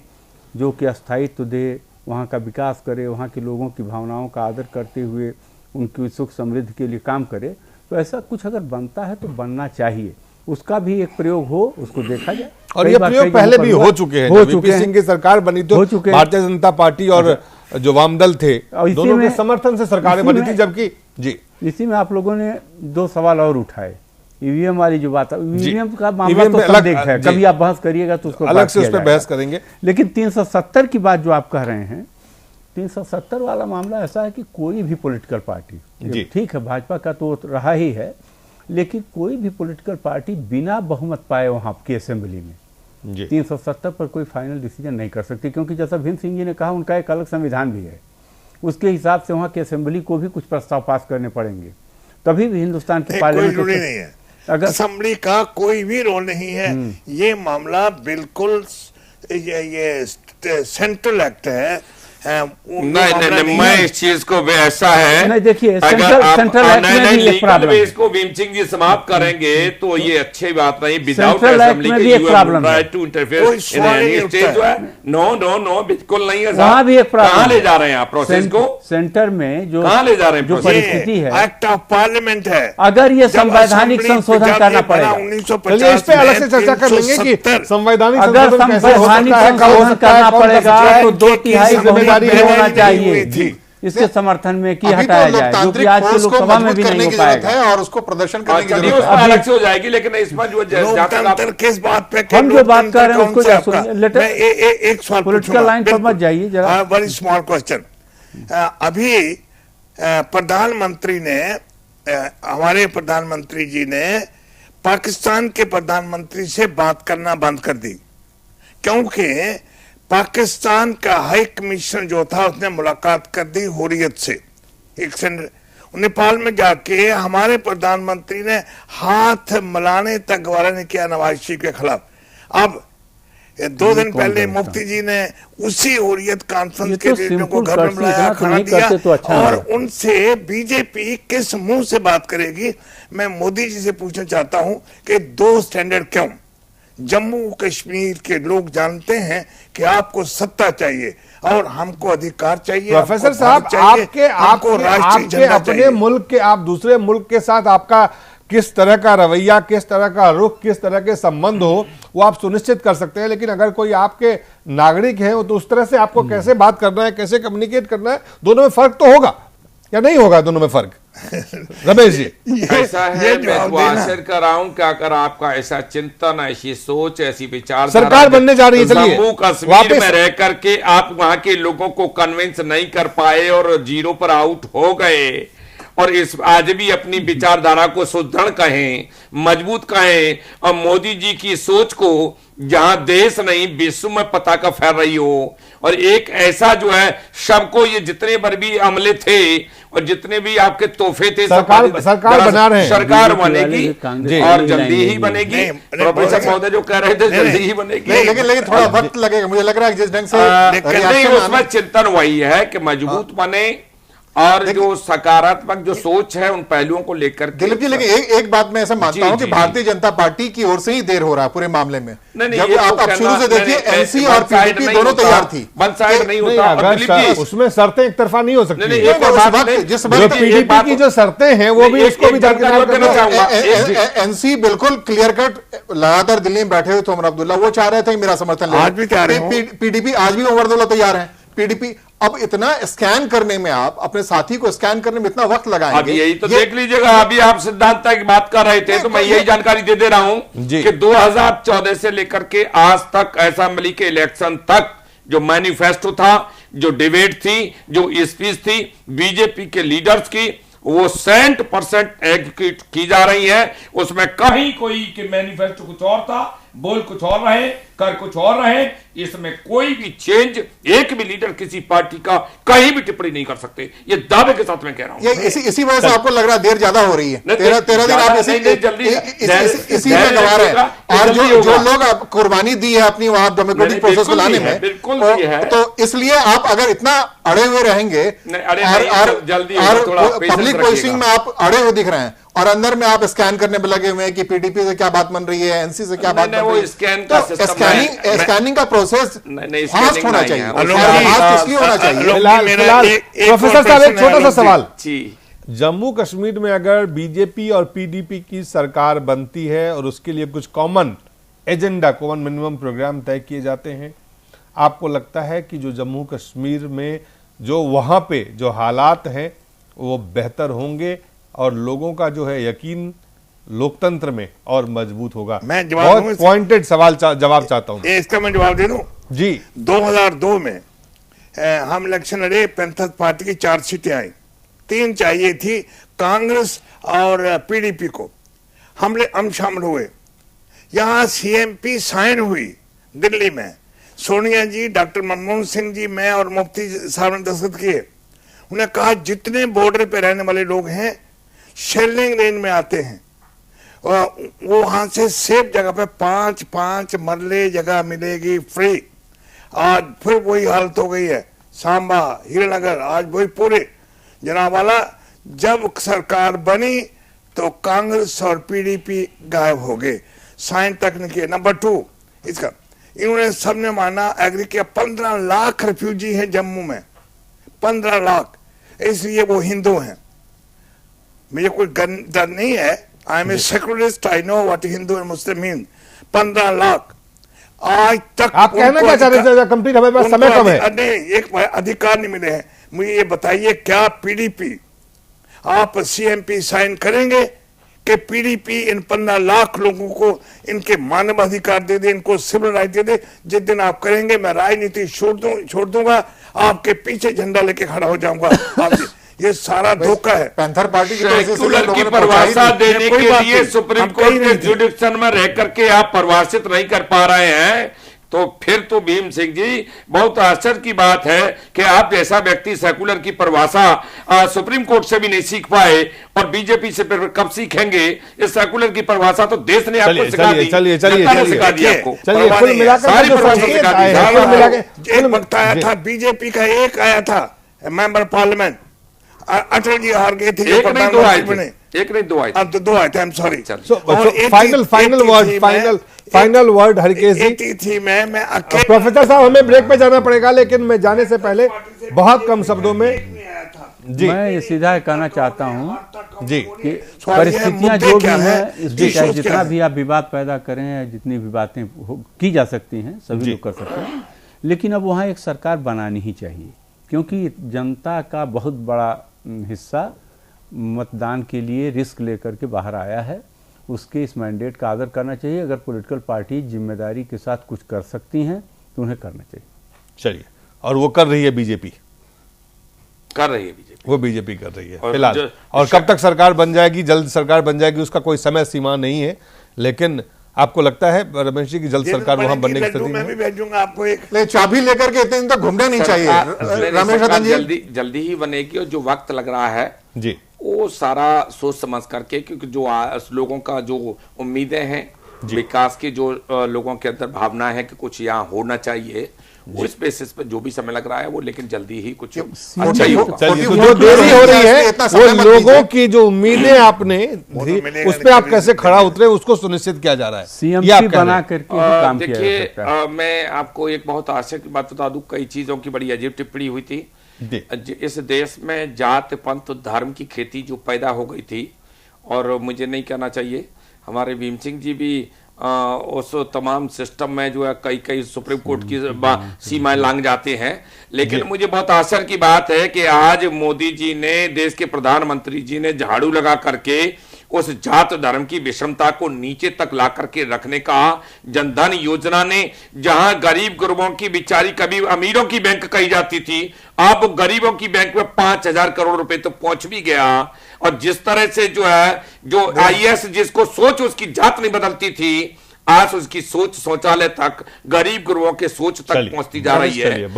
जो कि अस्थायित्व दे, वहाँ का विकास करे, वहाँ के लोगों की भावनाओं का आदर करते हुए उनकी सुख समृद्धि के लिए काम करे, तो ऐसा कुछ अगर बनता है तो बनना चाहिए। उसका भी एक प्रयोग हो, उसको देखा जाए। और ये प्रयोग पहले भी हो चुके हैं। जब वीपी सिंह की सरकार बनी तो भारतीय जनता पार्टी और जो वामदल थे दोनों के समर्थन से सरकारें बनी थी, जबकि जी इसी में आप लोगों ने 2 सवाल और उठाए। ईवीएम वाली जो बात है, ईवीएम का मामला तो अलग है, कभी आप बहस करिएगा तो उसको अलग से उस पर बहस करेंगे। लेकिन 370 की बात जो आप कह रहे हैं, 370 वाला मामला ऐसा है कि कोई भी पॉलिटिकल पार्टी, ठीक है भाजपा का तो रहा ही है, लेकिन कोई भी पॉलिटिकल पार्टी बिना बहुमत पाए वहां की असेंबली में 370 पर कोई फाइनल डिसीजन नहीं कर सकती, क्योंकि जैसा भीम सिंह जी ने कहा उनका एक अलग संविधान भी है। उसके हिसाब से वहां की असेंबली को भी कुछ प्रस्ताव पास करने पड़ेंगे, तभी भी हिंदुस्तान के पार्लियामेंट नहीं है। अगर असेंबली का कोई भी रोल नहीं है, ये मामला बिल्कुल ये सेंट्रल एक्ट है। नहीं, मैं इस चीज को ऐसा है, नहीं देखिए, सेंट्रल एक्ट में भी एक प्रॉब्लम है। इसको भीम सिंह जी समाप्त करेंगे तो ये अच्छी बात नहीं। विदाउट असेंबली के you have right to interfere in any state जो है। नो बिल्कुल नहीं है। वहां भी एक प्रॉब्लम। कहां ले जा रहे हैं आप प्रोसेस को? सेंटर में जो कहां ले जा रहे हैं जो परिस्थिति है, एक्ट ऑफ पार्लियामेंट है। अगर ये संवैधानिक संशोधन करना पड़ेगा, 1950 इस पे अलग से चर्चा कर लेंगे कि संवैधानिक अगर संवैधानिक संशोधन करना पड़ेगा तो 2/3 जिम्मेदारी होना चाहिए इसके समर्थन में कि हटाया जाए, जो कि आज के लोकसभा में भी नहीं हो पाएगा और उसको प्रदर्शन करने की जरूरत है। अलग से हो जाएगी, लेकिन इस पर जो किस बात पे हम जो बात कर रहे हैं उसको एक सवाल पॉलिटिकल लाइन पर मत जाइए जरा। Very small question. अभी प्रधानमंत्री ने, हमारे प्रधानमंत्री जी ने पाकिस्तान के प्रधानमंत्री से बात करना बंद कर दी, क्योंकि पाकिस्तान का हाई कमीशन जो था उसने मुलाकात कर दी हुर्रियत से। एक नेपाल में जाके हमारे प्रधानमंत्री ने हाथ मिलाने तक गवारा नहीं किया नवाज शरीफ के खिलाफ। अब 2 दिन पहले मुफ्ती जी ने उसी हुर्रियत कॉन्फ्रेंस के लीडरों को घर में बुलाया, खाना दिया, और उनसे बीजेपी किस मुंह से बात करेगी? मैं मोदी जी से पूछना चाहता हूं कि 2 स्टैंडर्ड क्यों? जम्मू कश्मीर के लोग जानते हैं कि आपको सत्ता चाहिए और हमको अधिकार चाहिए। प्रोफेसर साहब, आपके अपने मुल्क के, आप दूसरे मुल्क के साथ आपका किस तरह का रवैया, किस तरह का रुख, किस तरह के संबंध हो, वो आप सुनिश्चित कर सकते हैं, लेकिन अगर कोई आपके नागरिक है तो उस तरह से आपको कैसे बात करना है, कैसे कम्युनिकेट करना है, दोनों में फर्क तो होगा या नहीं होगा? दोनों में फर्क रमेश जी ऐसा है, मैं तो आशा कर रहा हूं कि अगर आपका ऐसा चिंतन, ऐसी सोच, ऐसी विचार सरकार बनने जा रही है, चलिए जम्मू कश्मीर में रह करके आप वहां के लोगों को कन्विंस नहीं कर पाए और 0 पर आउट हो गए, और इस आज भी अपनी विचारधारा को सुदृढ़ कहें, मजबूत कहें, और मोदी जी की सोच को जहां देश नहीं विश्व में पताका फैल रही हो, और एक ऐसा जो है सबको, ये जितने बार भी अमले थे और जितने भी आपके तोहफे थे, सरकार बना रहे हैं, सरकार बनेगी और जल्दी ही बनेगी। प्रोफेसर महोदय जो कह रहे थे जल्दी ही बनेगी, लेकिन थोड़ा वक्त लगेगा। मुझे लग रहा है जिस ढंग से उसमें चिंतन वही है कि मजबूत बने और जो सकारात्मक जो सोच है उन पहलुओं को लेकर। दिलीप जी, लेकिन एक बात मैं ऐसा मानता हूं कि भारतीय जनता पार्टी की ओर से ही देर हो रहा है पूरे मामले में। नहीं, आप शुरू से देखिए, एनसी और पीडीपी दोनों तैयार थी, वन साइड नहीं होता, उसमें शर्तें एक तरफा नहीं हो सकती। जिस वक्त पीडीपी की जो शर्तें हैं वो भी उसको भी दरकिनार करना चाहूंगा। एनसी बिल्कुल क्लियर कट, लगातार दिल्ली में बैठे हुए थे उमर अब्दुल्ला, वो चाह रहे थे मेरा समर्थन ले। आज भी चाह रहे हैं। पीडीपी आज भी उमर अब्दुल्ला तैयार है, पीडीपी, अब इतना स्कैन करने में, आप अपने साथी को स्कैन करने में इतना वक्त लगाएंगे। अब यही तो देख लीजिएगा, अभी आप सिद्धांत की बात कर रहे थे तो मैं यही जानकारी दे रहा हूं जी। कि 2014 से लेकर के आज तक असेंबली के इलेक्शन तक जो मैनिफेस्टो था, जो डिबेट थी, जो स्पीच थी बीजेपी के लीडर्स की, वो 100% एग्जीक्यूट की जा रही है। उसमें कहीं कोई कि मैनिफेस्टो कुछ और था, बोल कुछ और रहे, कर कुछ और रहे, इसमें कोई भी चेंज, एक भी लीडर किसी पार्टी का कहीं भी टिप्पणी नहीं कर सकते। ये दावे के साथ मैं कह रहा हूं। ये इसी वजह से आपको लग रहा है देर ज्यादा हो रही है। 13 दिन आप इसी में गवा रहे हैं, और जो लोग कुर्बानी दी है अपनी वहां डेमोक्रेटिक प्रोसेस को लाने में, तो इसलिए आप अगर इतना अड़े हुए रहेंगे और पब्लिक पोजिशनिंग में आप अड़े हुए दिख रहे हैं, और अंदर में आप स्कैन करने में लगे हुए हैं कि पीडीपी से क्या बात बन रही है, एनसी से क्या बात बन रही है, स्कैनिंग का प्रोसेस फास्ट होना चाहिए। इसलिए होना चाहिए। प्रोफेसर साहब, एक छोटा सा सवाल, जम्मू कश्मीर में अगर बीजेपी और पीडीपी की सरकार बनती है और उसके लिए कुछ common agenda, common minimum programme तय किए जाते हैं, आपको लगता है कि जो जम्मू कश्मीर में जो वहां पे जो हालात हैं वो बेहतर होंगे और लोगों का जो है यकीन लोकतंत्र में और मजबूत होगा? मैं जवाब बहुत पॉइंटेड सवाल जवाब चाहता हूं। इसका मैं जवाब दे दूं जी। 2002 में हम इलेक्शन लड़े, पैंथर्स पार्टी की 4 सीटें आई, 3 चाहिए थी कांग्रेस और पीडीपी को। हम शामिल हुए, यहाँ सीएमपी साइन हुई दिल्ली में, सोनिया जी, डॉक्टर मनमोहन सिंह जी, मैं और मुफ्ती साहब ने दस्तखत किए। उन्हें कहा जितने बॉर्डर पे रहने वाले लोग हैं शेलिंग रेंज में आते हैं, वो वहां से सेफ जगह पे 5 मरले जगह मिलेगी फ्री। आज फिर वही हालत हो गई है, सांबा, हीरानगर, आज वही पूरे जनाब वाला। जब सरकार बनी तो कांग्रेस और पीडीपी गायब हो गए, साइन तक नहीं किए। नंबर 2 इसका, इन्होंने सबने माना, एग्री किया। 15 लाख रेफ्यूजी हैं जम्मू में, 15 लाख, इसलिए वो हिंदू हैं। मुझे कोई डर नहीं है, I am a secularist, I know what Hindu and Muslim mean. 15 lakh आज तक आप कहना क्या चाह रहे थे? कंप्लीट, हमारे पास समय कम है। नहीं, एक अधिकार नहीं मिले हैं। मुझे ये बताइए, क्या पीडीपी, आप सीएमपी साइन करेंगे कि पीडीपी इन 15 लाख लोगों को इनके मानव अधिकार दे दे, इनको सिविल राइट दे दे? जिस दिन आप करेंगे मैं राजनीति छोड़ दूंगा, आपके पीछे झंडा लेके खड़ा हो जाऊंगा। ये सारा धोखा है। पैंथर पार्टी सेकुलर की परिभाषा देने के लिए सुप्रीम कोर्ट के जुडिक्शन में रह करके आप परिभाषित नहीं कर पा रहे हैं, तो फिर तो भीम सिंह जी बहुत आश्चर्य की बात है कि आप जैसा व्यक्ति सेकुलर की परिभाषा सुप्रीम कोर्ट से भी नहीं सीख पाए और बीजेपी से फिर कब सीखेंगे? इस सेकुलर की परिभाषा तो देश ने आपको सिखा दी, जनता ने सिखा दी आपको। कुल मिलाकर सारी परिभाषा सिखा दी। एक वक्त आया था, बीजेपी का एक आया था मेंबर पार्लियामेंट, अटल जी हार गए थे, एक नहीं 2 आए थे, एक नहीं 2 आए थे। अब तो 2 आए थे, I am sorry. Final word Harkesh ji. थी मैं प्रोफेसर साहब, हमें ब्रेक पे जाना पड़ेगा, लेकिन मैं जाने से पहले बहुत कम शब्दों में जी मैं सीधा कहना चाहता हूं जी कि परिस्थितियां जो भी हैं, इसमें चाहे जितना भी आप विवाद पैदा करें या जितनी भी बातें की जा सकती हैं, सभी लोग कर सकते हैं, लेकिन अब वहां एक सरकार बनानी ही चाहिए, क्योंकि जनता का बहुत बड़ा हिस्सा मतदान के लिए रिस्क लेकर के बाहर आया है। उसके इस मैंडेट का आदर करना चाहिए। अगर पॉलिटिकल पार्टी जिम्मेदारी के साथ कुछ कर सकती हैं तो उन्हें करना चाहिए। चलिए, और वो कर रही है, बीजेपी कर रही है, वो बीजेपी कर रही है फिलहाल। और कब तक सरकार बन जाएगी, जल्द सरकार बन जाएगी, उसका कोई समय सीमा नहीं है, लेकिन आपको लगता है रमेश जी की जल्द सरकार वहां बनने की स्थिति में? मैं भी भेजूंगा आपको एक चाबी लेकर के, इतने दिन तक घूमना नहीं चाहिए रमेश। जल्दी ही बनेगी, और जो वक्त लग रहा है जी वो सारा सोच समझ करके, क्योंकि जो लोगों का जो उम्मीदें हैं, विकास की जो लोगों के अंदर भावना है कि कुछ यहाँ होना चाहिए, वो इस बेसिस पे जो भी समय लग रहा है वो, लेकिन जल्दी ही कुछ अच्छा ही होगा। जो देरी हो रही है वो लोगों की जो उम्मीदें आपने उस पे आप कैसे खड़ा उतरे, उसको सुनिश्चित किया जा रहा है। सीएमपी बना करके काम किया देखिए, जा सकता है। मैं आपको एक बहुत आश्चर्य की बात बता दूं, कई चीजों की बड़ी अजीब टिप्पणी हुई थी। इस देश में जात पंथ धर्म की खेती जो पैदा हो गई थी, और मुझे नहीं कहना चाहिए, हमारे भीम सिंह जी भी उस तमाम सिस्टम में जो है कई कई सुप्रीम कोर्ट की सीमाएं लांघ जाते हैं। लेकिन मुझे बहुत आश्चर्य की बात है कि आज मोदी जी ने, देश के प्रधानमंत्री जी ने झाड़ू लगा करके उस जात धर्म की विषमता को नीचे तक ला करके रखने का, जनधन योजना ने जहां गरीब गुरबों की बिचारी कभी अमीरों की बैंक कही जाती थी, अब गरीबों की बैंक में 5,000 करोड़ रुपए तो पहुंच भी गया। और जिस तरह से जो है, जो आईएएस जिसको सोच उसकी जात नहीं बदलती थी, आज उसकी सोच शौचालय तक, गरीब गुरुओं के सोच तक पहुंचती जा रही है।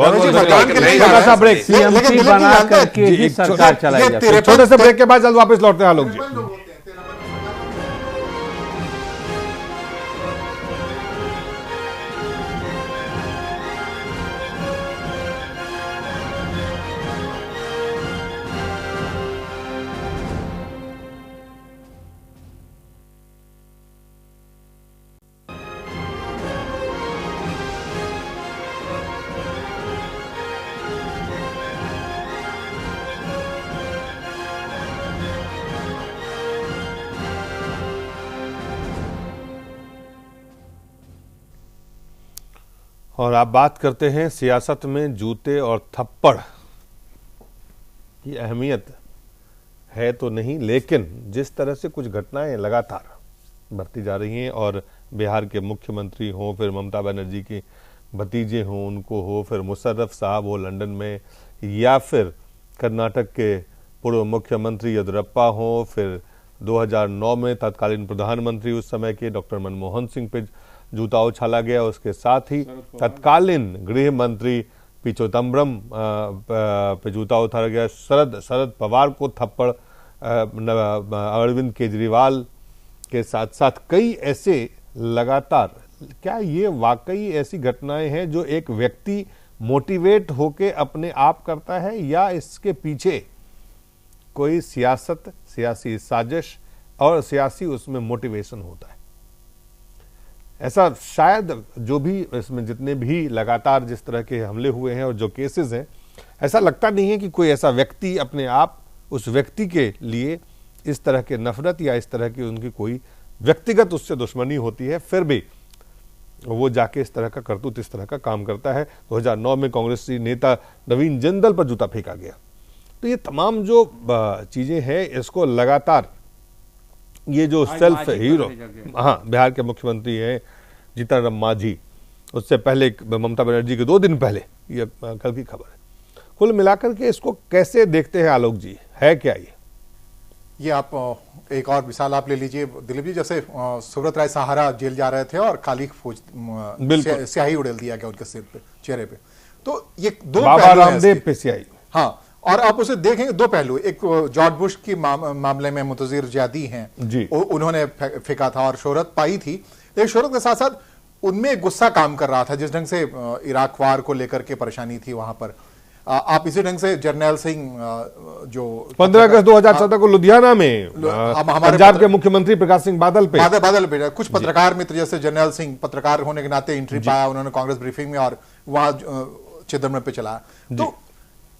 छोटे से ब्रेक के बाद जल्द वापस लौटते हैं आलोक जी। और आप बात करते हैं सियासत में जूते और थप्पड़ की अहमियत है तो नहीं, लेकिन जिस तरह से कुछ घटनाएं लगातार बढ़ती जा रही हैं, और बिहार के मुख्यमंत्री हों, फिर ममता बनर्जी के भतीजे हों, उनको हो, फिर मुशर्रफ साहब हो लंदन में, या फिर कर्नाटक के पूर्व मुख्यमंत्री येदियुरप्पा हों, फिर 2009 में तत्कालीन प्रधानमंत्री उस समय के डॉक्टर मनमोहन सिंह पे जूता उछाला गया, उसके साथ ही तत्कालीन गृह मंत्री पी चिदम्बरम पे जूता उछाला गया, शरद पवार को थप्पड़, अरविंद केजरीवाल के साथ साथ कई ऐसे लगातार। क्या ये वाकई ऐसी घटनाएं हैं जो एक व्यक्ति मोटिवेट होके अपने आप करता है, या इसके पीछे कोई सियासी साजिश और सियासी उसमें मोटिवेशन होता है? ऐसा शायद जो भी इसमें जितने भी लगातार जिस तरह के हमले हुए हैं और जो केसेस हैं, ऐसा लगता नहीं है कि कोई ऐसा व्यक्ति अपने आप उस व्यक्ति के लिए इस तरह के नफरत या इस तरह की उनकी कोई व्यक्तिगत उससे दुश्मनी होती है, फिर भी वो जाके इस तरह का करतूत, इस तरह का काम करता है। 2009 में कांग्रेसी नेता नवीन जिंदल पर जूता फेंका गया। तो ये तमाम जो चीजें हैं, इसको लगातार ये जो सेल्फ हीरो, हाँ, बिहार के मुख्यमंत्री हैं जीतन राम मांझी, उससे पहले ममता बनर्जी के 2 दिन पहले, ये कल की खबर है। कुल मिलाकर के इसको कैसे देखते हैं आलोक जी, है क्या ये आप एक और मिसाल आप ले लीजिए दिलीप जी, जैसे सुब्रत राय सहारा जेल जा रहे थे और काली फौज स्याही उड़ेल दिया गया उनके सिर पे, चेहरे पे। तो ये 2 बाबा रामदेव पे स्याही, हाँ। और आप उसे देखेंगे 2 पहलू, एक जॉर्ज बुश की मामले में मुतज़िर ज़ियादी हैं, उन्होंने फेंका था और शोहरत पाई थी, लेकिन शोहरत के साथ साथ उनमें गुस्सा काम कर रहा था, जिस ढंग से इराक वार को लेकर के परेशानी थी वहां पर। आप इसी ढंग से जर्नैल सिंह जो 15 अगस्त 2014 को लुधियाना में पंजाब के मुख्यमंत्री प्रकाश सिंह बादल पे कुछ पत्रकार मित्र जैसे जर्नैल सिंह पत्रकार होने के नाते एंट्री पाया उन्होंने कांग्रेस ब्रीफिंग में, और वहां चिदम्बरम पे चला। तो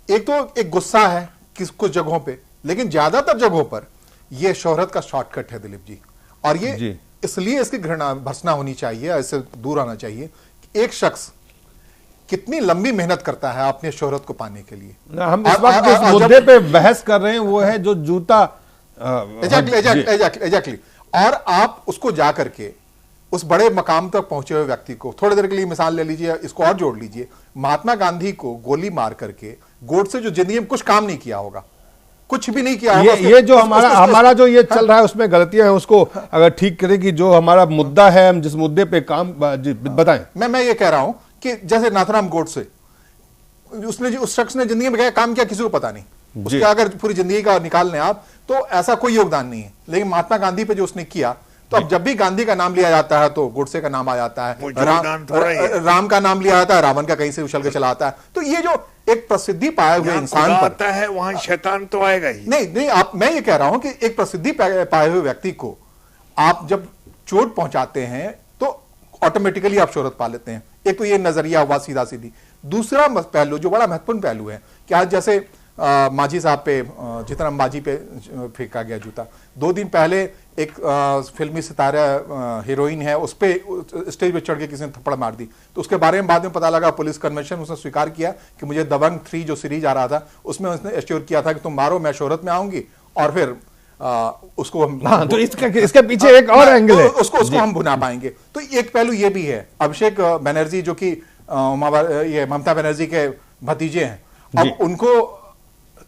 एक गुस्सा है कुछ जगहों पे, लेकिन ज्यादातर जगहों पर यह शोहरत का शॉर्टकट है दिलीप जी, और ये इसलिए इसकी घृणा भर्त्सना होनी चाहिए, इससे दूर आना चाहिए। एक शख्स कितनी लंबी मेहनत करता है अपने शोहरत को पाने के लिए। हम इस वक्त जिस मुद्दे पे बहस कर रहे हैं वो है जो जूता, एग्जैक्टली। और आप उसको जाकर के उस बड़े मकाम तक पहुंचे हुए व्यक्ति को, थोड़ी देर के लिए मिसाल ले लीजिए, इसको और जोड़ लीजिए, महात्मा गांधी को गोली मार करके गोडसे जो जिंदगी में कुछ काम नहीं किया होगा, कुछ भी नहीं किया होगा, ये जो हमारा जो ये चल रहा है उसमें गलतियां हैं, उसको अगर ठीक करें कि जो हमारा मुद्दा है, हम जिस मुद्दे पे काम बताएं। मैं ये कह रहा हूं कि जैसे नाथुराम गोडसे, उसने उस शख्स ने जिंदगी में क्या काम किया किसी को पता नहीं, उसका अगर पूरी जिंदगी का निकाल लें आप तो ऐसा कोई योगदान नहीं है, लेकिन महात्मा गांधी पे जो उसने किया, तो अब जब भी गांधी का नाम लिया जाता है तो गोडसे का नाम आ जाता है, राम का नाम लिया जाता है, रावण का कहीं से उछल के चला आता है। तो ये जो एक प्रसिद्धि पाए हुए इंसान पर आता है, वहां शैतान तो आएगा ही नहीं। मैं ये कह रहा हूं कि एक प्रसिद्धि पाए हुए व्यक्ति को आप जब चोट पहुंचाते हैं तो ऑटोमेटिकली आप शोहरत पा लेते हैं। एक तो ये नजरिया हुआ सीधा सीधी। दूसरा पहलू जो बड़ा महत्वपूर्ण पहलू है कि आज जैसे मांझी साहब पे, जीतन मांझी पे फेंका गया जूता। 2 दिन पहले एक फिल्मी सितारा हीरोइन है, उस पे स्टेज पे चढ़ के किसी ने थप्पड़ मार दी। तो उसके बारे में बाद में पता लगा, पुलिस कन्वेंशन उसने स्वीकार किया कि मुझे दबंग 3 जो सीरीज आ रहा था उसमें उसने एश्योर किया था कि तुम मारो, मैं शोहरत में आऊंगी और फिर उसको हम, हाँ, तो इसके पीछे एक और एंगल है, उसको हम भुना पाएंगे। तो एक पहलू ये भी है, अभिषेक बनर्जी जो कि ये ममता बनर्जी के भतीजे हैं, अब उनको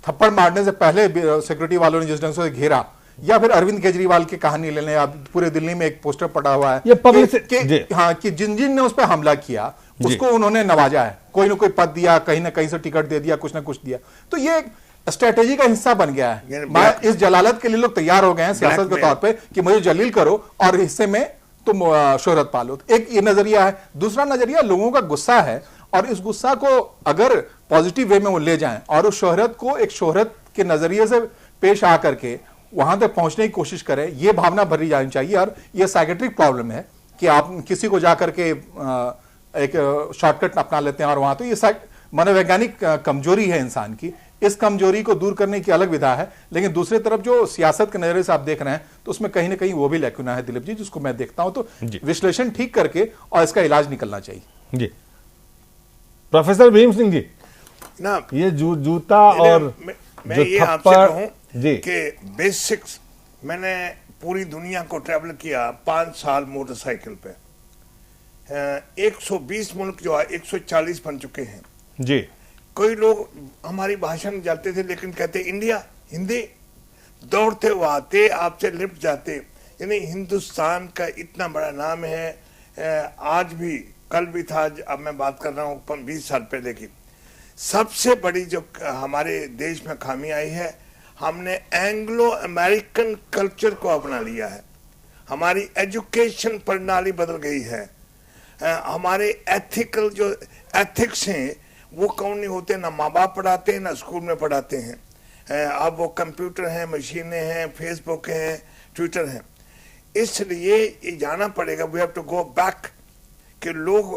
थप्पड़ मारने से पहले सिक्योरिटी वालों ने जिस ढंग से घेरा, या फिर अरविंद केजरीवाल की कहानी लेने, अब पूरे दिल्ली में एक पोस्टर पड़ा हुआ है ये पब्लिक हाँ, कि जिन जिन ने उस पर हमला किया उसको उन्होंने नवाजा है, कोई ना कोई पद दिया, कहीं ना कहीं से टिकट दे दिया, कुछ ना कुछ दिया। तो ये स्ट्रेटेजी का हिस्सा बन गया है। इस जलालत के लिए लोग तैयार हो गए हैं सियासत के तौर पे कि मुझे जलील करो और हिस्से में तुम शोहरत पालो। एक ये नजरिया है। दूसरा नजरिया लोगों का गुस्सा है, और इस गुस्सा को अगर पॉजिटिव वे में वो ले जाएं और उस शोहरत को एक शोहरत के नजरिए से पेश आ करके वहां तक पहुंचने की कोशिश करें, ये भावना भरी जानी चाहिए। और ये साइकेट्रिक प्रॉब्लम है कि आप किसी को जाकर के एक शॉर्टकट अपना लेते हैं और वहां, तो ये मनोवैज्ञानिक कमजोरी है इंसान की। इस कमजोरी को दूर करने की अलग विधा है, लेकिन दूसरी तरफ जो सियासत के नजरिए से आप देख रहे हैं तो उसमें कहीं ना कहीं वो भी लैकुना है दिलीप जी, जिसको मैं देखता हूं। तो विश्लेषण ठीक करके और इसका इलाज निकलना चाहिए। जी प्रोफेसर भीम सिंह जी ना, ये जूता और मैं जो ये आपसे थप्पड़ कहूं जी कि बेसिक्स, मैंने पूरी दुनिया को ट्रैवल किया 5 साल मोटरसाइकिल पे। 120 मुल्क जो है 140 बन चुके हैं जी। कोई लोग हमारी भाषा में जाते थे लेकिन कहते इंडिया, हिंदी, दौड़ते वो आते आपसे लिपट जाते। यानी हिंदुस्तान का इतना बड़ा नाम है। आज भी, कल भी था, अब मैं बात कर रहा हूँ 20 साल पहले की। सबसे बड़ी जो हमारे देश में खामी आई है, हमने एंग्लो अमेरिकन कल्चर को अपना लिया है। हमारी एजुकेशन प्रणाली बदल गई है। हमारे एथिकल जो एथिक्स हैं वो कौन नहीं होते, ना माँ बाप पढ़ाते हैं ना स्कूल में पढ़ाते हैं। अब वो कंप्यूटर हैं, मशीनें हैं, फेसबुक हैं, ट्विटर हैं। इसलिए ये जाना पड़ेगा, we have to go back, कि लोग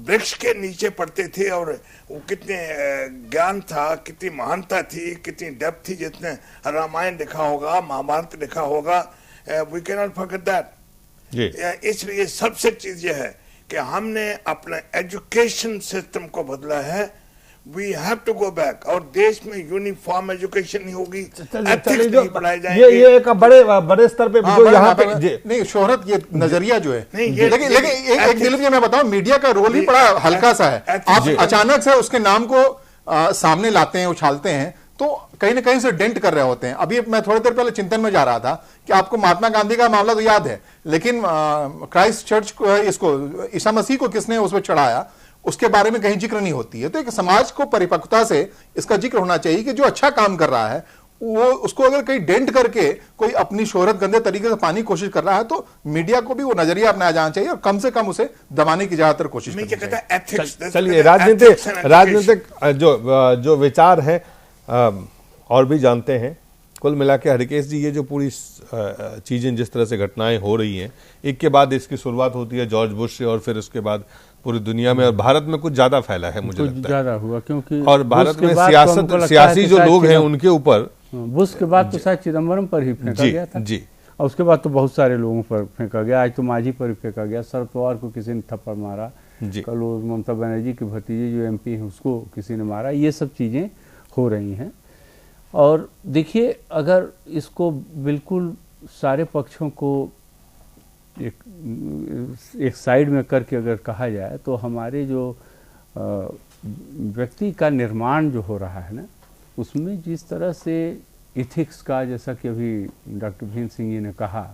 वृक्ष के नीचे पढ़ते थे और वो कितने ज्ञान था, कितनी महानता थी, कितनी डेप्थ थी। जितने रामायण लिखा होगा, महाभारत लिखा होगा, we can not forget that. इसलिए सबसे चीज ये है कि हमने अपना एजुकेशन सिस्टम को बदला है। We have to go back. और देश में यूनिफॉर्म एजुकेशन नहीं होगी, एथिक्स नहीं पढ़ाए जाएंगे। ये एक बड़े स्तर पे जो यहाँ पे नहीं, शोहरत ये नजरिया जो है, नहीं, लेकिन एक दिलीप जी मैं बताऊं, मीडिया का रोल ही बड़ा हल्का सा है। आप अचानक से उसके नाम को सामने लाते हैं, उछालते हैं, तो कहीं ना कहीं से डेंट कर रहे होते हैं। अभी मैं थोड़ी देर पहले चिंतन में जा रहा था कि आपको महात्मा गांधी का मामला तो याद है, लेकिन क्राइस्ट चर्च को, इसको ईसा मसीह को किसने उस पर चढ़ाया, उसके बारे में कहीं जिक्र नहीं होती है। तो एक समाज को परिपक्वता से इसका जिक्र होना चाहिए कि जो अच्छा काम कर रहा है वो, उसको अगर कहीं डेंट करके कोई अपनी शोहरत गंदे तरीके से पाने की कोशिश कर रहा है, तो मीडिया को भी वो नजरिया अपनाया जाना चाहिए और कम से कम उसे दबाने की ज्यादातर कोशिश करनी चाहिए। चलिए, राजनीतिक जो विचार है और भी जानते हैं। कुल मिला के हरिकेश जी, ये जो पूरी चीजें, जिस तरह से घटनाएं हो रही हैं, एक के बाद इसकी शुरुआत होती है जॉर्ज बुश से, और फिर उसके बाद पूरी दुनिया में और भारत में कुछ ज्यादा फैला है, मुझे लगता है ज्यादा हुआ, क्योंकि और भारत में सियासी जो लोग हैं उनके ऊपर बुश के बाद तो शायद चिदम्बरम पर ही फेंका गया था जी, और उसके बाद तो बहुत सारे लोगों पर फेंका गया। आज तो मांझी पर फेंका गया, शरद पवार को किसी ने थप्पड़ मारा, कल ममता बनर्जी के भतीजे जो MP हैं उसको किसी ने मारा। ये सब चीजें हो रही हैं। और देखिए, अगर इसको बिल्कुल सारे पक्षों को एक साइड में करके अगर कहा जाए, तो हमारे जो व्यक्ति का निर्माण जो हो रहा है ना, उसमें जिस तरह से इथिक्स का, जैसा कि अभी डॉक्टर भीम सिंह जी ने कहा,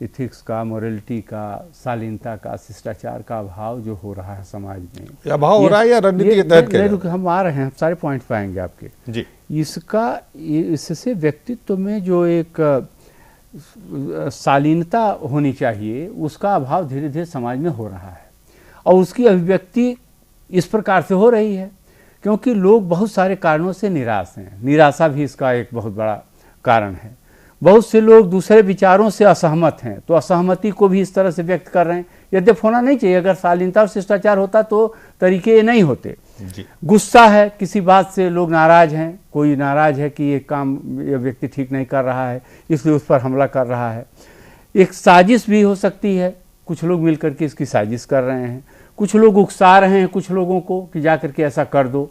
इथिक्स का, मोरलिटी का, शालीनता का, शिष्टाचार का अभाव जो हो रहा है समाज में, अभाव हो रहा है या रणनीति के तहत हम आ रहे हैं, सारे पॉइंट पाएंगे आपके जी। इससे व्यक्तित्व में जो एक शालीनता होनी चाहिए, उसका अभाव धीरे धीरे समाज में हो रहा है। और उसकी अभिव्यक्ति इस प्रकार से हो रही है क्योंकि लोग बहुत सारे कारणों से निराश हैं। निराशा भी इसका एक बहुत बड़ा कारण है। बहुत से लोग दूसरे विचारों से असहमत हैं, तो असहमति को भी इस तरह से व्यक्त कर रहे हैं। यद्यपि होना नहीं चाहिए, अगर शालीनता और शिष्टाचार होता तो तरीके ये नहीं होते, जी। गुस्सा है, किसी बात से लोग नाराज हैं, कोई नाराज है कि ये काम ये व्यक्ति ठीक नहीं कर रहा है इसलिए उस पर हमला कर रहा है। एक साजिश भी हो सकती है, कुछ लोग मिलकर के इसकी साजिश कर रहे हैं, कुछ लोग उकसा रहे हैं कुछ लोगों को कि जा करके ऐसा कर दो।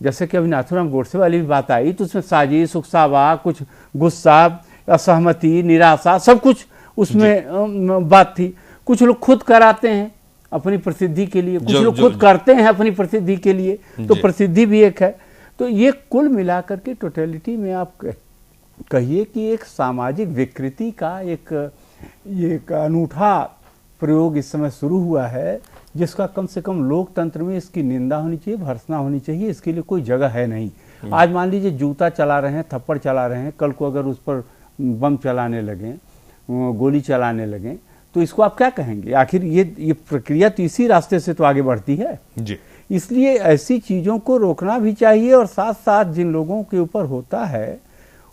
जैसे कि अभी नाथूराम गोडसे वाली भी बात आई तो उसमें साजिश, उकसावा, कुछ गुस्सा, असहमति, निराशा, सब कुछ उसमें बात थी। कुछ लोग खुद कराते हैं अपनी प्रसिद्धि के लिए, कुछ लोग खुद करते हैं अपनी प्रसिद्धि के लिए, तो प्रसिद्धि भी एक है। तो ये कुल मिलाकर के टोटलिटी में आप कहिए कि एक सामाजिक विकृति का एक अनूठा प्रयोग इस समय शुरू हुआ है, जिसका कम से कम लोकतंत्र में इसकी निंदा होनी चाहिए, भर्त्सना होनी चाहिए। इसके लिए कोई जगह है नहीं। आज मान लीजिए जूता चला रहे हैं, थप्पड़ चला रहे हैं, कल को अगर उस पर बम चलाने लगें, गोली चलाने लगें, तो इसको आप क्या कहेंगे? आखिर ये प्रक्रिया तो इसी रास्ते से तो आगे बढ़ती है जी। इसलिए ऐसी चीज़ों को रोकना भी चाहिए और साथ साथ जिन लोगों के ऊपर होता है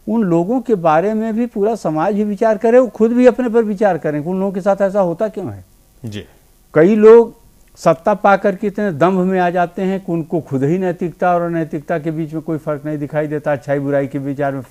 उन लोगों के बारे में भी पूरा समाज ही विचार करे, वो खुद भी अपने पर विचार करें उन लोगों के साथ ऐसा होता क्यों है। जी। कई लोग सत्ता पाकर के इतने दंभ में आ जाते हैं कि उनको खुद ही नैतिकता और अनैतिकता के बीच में कोई फर्क नहीं दिखाई देता, अच्छाई बुराई के विचार में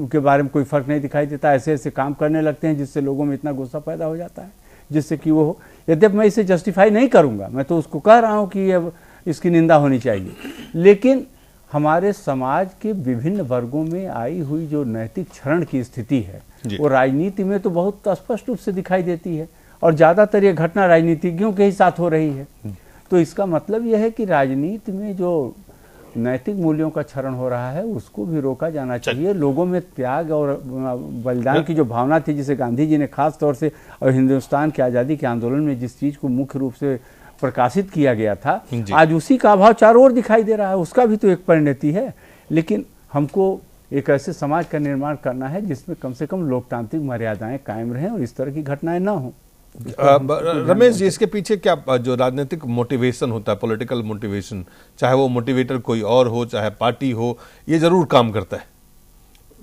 के बारे में कोई फर्क नहीं दिखाई देता। ऐसे ऐसे काम करने लगते हैं जिससे लोगों में इतना गुस्सा पैदा हो जाता है, जिससे कि वो, यद्यपि मैं इसे जस्टिफाई नहीं करूंगा, मैं तो उसको कह रहा हूं कि अब इसकी निंदा होनी चाहिए, लेकिन हमारे समाज के विभिन्न वर्गों में आई हुई जो नैतिक क्षरण की स्थिति है वो राजनीति में तो बहुत स्पष्ट रूप से दिखाई देती है और ज़्यादातर ये घटना राजनीतिज्ञों के ही साथ हो रही है। तो इसका मतलब यह है कि राजनीति में जो नैतिक मूल्यों का क्षरण हो रहा है उसको भी रोका जाना चाहिए। लोगों में त्याग और बलिदान की जो भावना थी, जिसे गांधी जी ने खास तौर से और हिंदुस्तान की आज़ादी के आंदोलन में जिस चीज़ को मुख्य रूप से प्रकाशित किया गया था, आज उसी का अभाव चारों ओर दिखाई दे रहा है। उसका भी तो एक परिणति है, लेकिन हमको एक ऐसे समाज का निर्माण करना है जिसमें कम से कम लोकतांत्रिक मर्यादाएं कायम रहें और इस तरह की घटनाएं ना हों। रमेश जी, इसके पीछे क्या जो राजनीतिक मोटिवेशन होता है, पॉलिटिकल मोटिवेशन, चाहे वो मोटिवेटर कोई और हो चाहे पार्टी हो, ये जरूर काम करता है।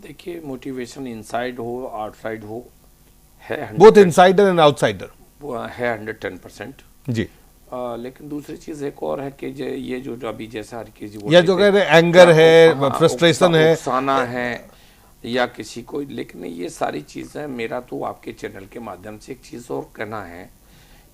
देखिए, मोटिवेशन इनसाइड हो आउटसाइड हो है, बोथ इनसाइडर एंड आउटसाइडर है 110% जी। लेकिन दूसरी चीज एक और है कि ये जो अभी जैसा हरकी जी या जो कह रहे हैं एंगर है, फ्रस्ट्रेशन है, उकसाना है या किसी को, लेकिन ये सारी चीजें, मेरा तो आपके चैनल के माध्यम से एक चीज और कहना है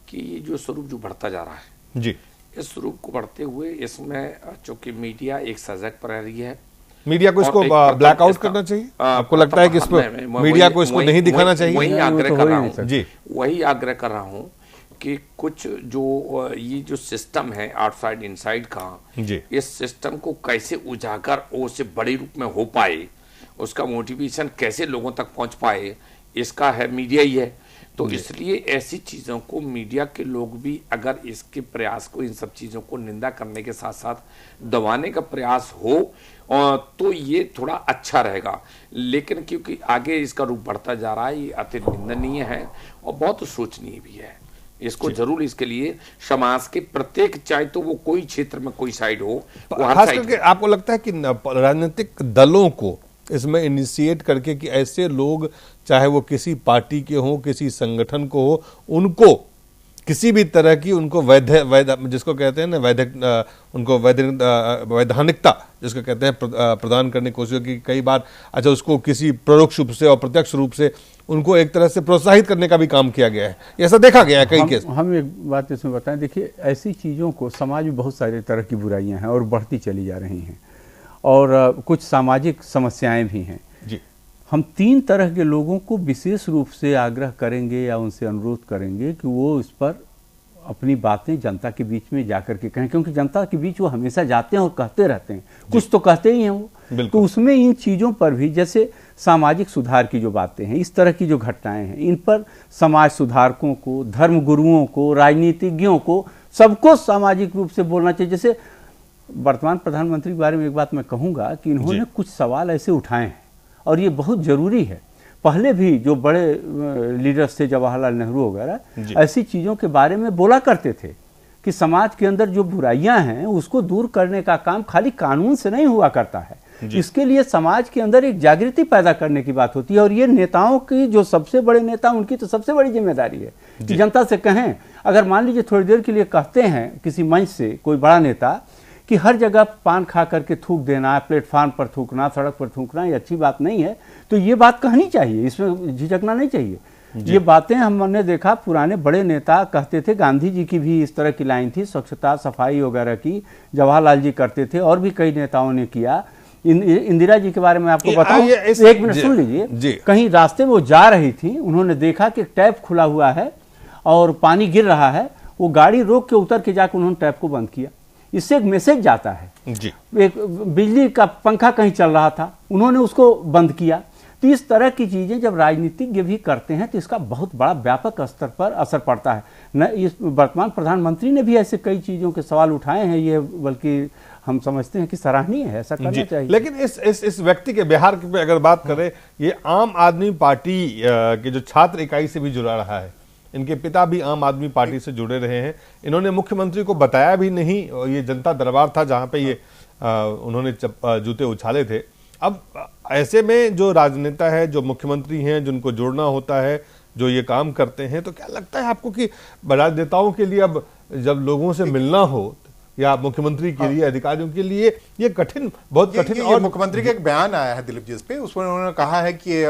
कि ये जो स्वरूप जो बढ़ता जा रहा है जी, इस स्वरूप को बढ़ते हुए इसमें चूंकि मीडिया एक सजग प्रहरी है, मीडिया को इसको ब्लैकआउट करना चाहिए। आपको लगता है कि इसको मीडिया को इसको नहीं दिखाना चाहिए? वही आग्रह कर रहा हूँ जी, वही आग्रह कर रहा हूँ कि कुछ जो ये जो सिस्टम है आउटसाइड इनसाइड का, इस सिस्टम को कैसे उजागर और उससे बड़े रूप में हो पाए, उसका मोटिवेशन कैसे लोगों तक पहुंच पाए, इसका है मीडिया ही है। तो इसलिए ऐसी चीज़ों को मीडिया के लोग भी अगर इसके प्रयास को, इन सब चीज़ों को निंदा करने के साथ साथ दबाने का प्रयास हो तो ये थोड़ा अच्छा रहेगा। लेकिन क्योंकि आगे इसका रूप बढ़ता जा रहा है, ये अति निंदनीय है और बहुत सोचनीय भी है। इसको जरूर, इसके लिए समाज के प्रत्येक, चाहे तो वो कोई क्षेत्र में कोई साइड हो, खास करके आपको लगता है कि राजनीतिक दलों को इसमें इनिशिएट करके कि ऐसे लोग, चाहे वो किसी पार्टी के हों, किसी संगठन को हो, उनको किसी भी तरह की उनको जिसको कहते हैं ना उनको वैधानिकता जिसको कहते हैं प्रदान करने की कोशिश की कई बार, अच्छा उसको किसी परोक्ष रूप से और प्रत्यक्ष रूप से उनको एक तरह से प्रोत्साहित करने का भी काम किया गया है, ऐसा देखा गया है कई केस। हम एक बात इसमें बताएं, देखिए ऐसी चीज़ों को, समाज में बहुत सारे तरह की बुराइयां हैं और बढ़ती चली जा रही हैं और कुछ सामाजिक समस्याएं भी हैं जी। हम 3 तरह के लोगों को विशेष रूप से आग्रह करेंगे या उनसे अनुरोध करेंगे कि वो इस पर अपनी बातें जनता के बीच में जाकर के कहें, क्योंकि जनता के बीच वो हमेशा जाते हैं और कहते रहते हैं, कुछ तो कहते ही हैं वो। तो उसमें इन चीज़ों पर भी, जैसे सामाजिक सुधार की जो बातें हैं, इस तरह की जो घटनाएं हैं, इन पर समाज सुधारकों को, धर्म गुरुओं को, राजनीतिज्ञों को, सबको सामाजिक रूप से बोलना चाहिए। जैसे वर्तमान प्रधानमंत्री के बारे में एक बात मैं कहूँगा कि इन्होंने कुछ सवाल ऐसे उठाए हैं और ये बहुत ज़रूरी है। पहले भी जो बड़े लीडर्स थे, जवाहरलाल नेहरू वगैरह, ऐसी चीज़ों के बारे में बोला करते थे कि समाज के अंदर जो बुराइयां हैं उसको दूर करने का काम खाली कानून से नहीं हुआ करता है, इसके लिए समाज के अंदर एक जागृति पैदा करने की बात होती है। और ये नेताओं की, जो सबसे बड़े नेता, उनकी तो सबसे बड़ी जिम्मेदारी है कि जनता से कहें। अगर मान लीजिए थोड़ी देर के लिए कहते हैं किसी मंच से कोई बड़ा नेता कि हर जगह पान खा करके थूक देना, प्लेटफार्म पर थूकना, सड़क पर थूकना, ये अच्छी बात नहीं है, तो ये बात कहनी चाहिए, इसमें झिझकना नहीं चाहिए। ये बातें हमने देखा पुराने बड़े नेता कहते थे, गांधी जी की भी इस तरह की लाइन थी, स्वच्छता सफाई वगैरह की जवाहरलाल जी करते थे और भी कई नेताओं ने किया। इंदिरा जी के बारे में आपको बताऊं, एक मिनट सुन लीजिए। कहीं रास्ते में वो जा रही थी, उन्होंने देखा कि टैप खुला हुआ है और पानी गिर रहा है, वो गाड़ी रोक के उतर के जाकर उन्होंने टैप को बंद किया। इससे एक मैसेज जाता है जी। एक बिजली का पंखा कहीं चल रहा था, उन्होंने उसको बंद किया। तो इस तरह की चीजें जब राजनीतिज्ञ भी करते हैं तो इसका बहुत बड़ा व्यापक स्तर पर असर पड़ता है। न इस वर्तमान प्रधानमंत्री ने भी ऐसे कई चीजों के सवाल उठाए हैं, ये बल्कि हम समझते हैं कि सराहनीय है, ऐसा करना चाहिए। लेकिन इस व्यक्ति के बिहार की अगर बात करें, ये आम आदमी पार्टी के जो छात्र इकाई से भी जुड़ा रहा है, इनके पिता भी आम आदमी पार्टी से जुड़े रहे हैं। इन्होंने मुख्यमंत्री को बताया भी नहीं, और ये जनता दरबार था जहां पे ये उन्होंने जूते उछाले थे। अब ऐसे में जो राजनेता है, जो मुख्यमंत्री हैं, जिनको जोड़ना होता है, जो ये काम करते हैं, तो क्या लगता है आपको कि राजनेताओं के लिए अब जब लोगों से मिलना हो या मुख्यमंत्री के लिए, अधिकारियों के लिए ये कठिन, बहुत कठिन। और मुख्यमंत्री का एक बयान आया है दिलीप जी इस पे, उसमें उन्होंने कहा है कि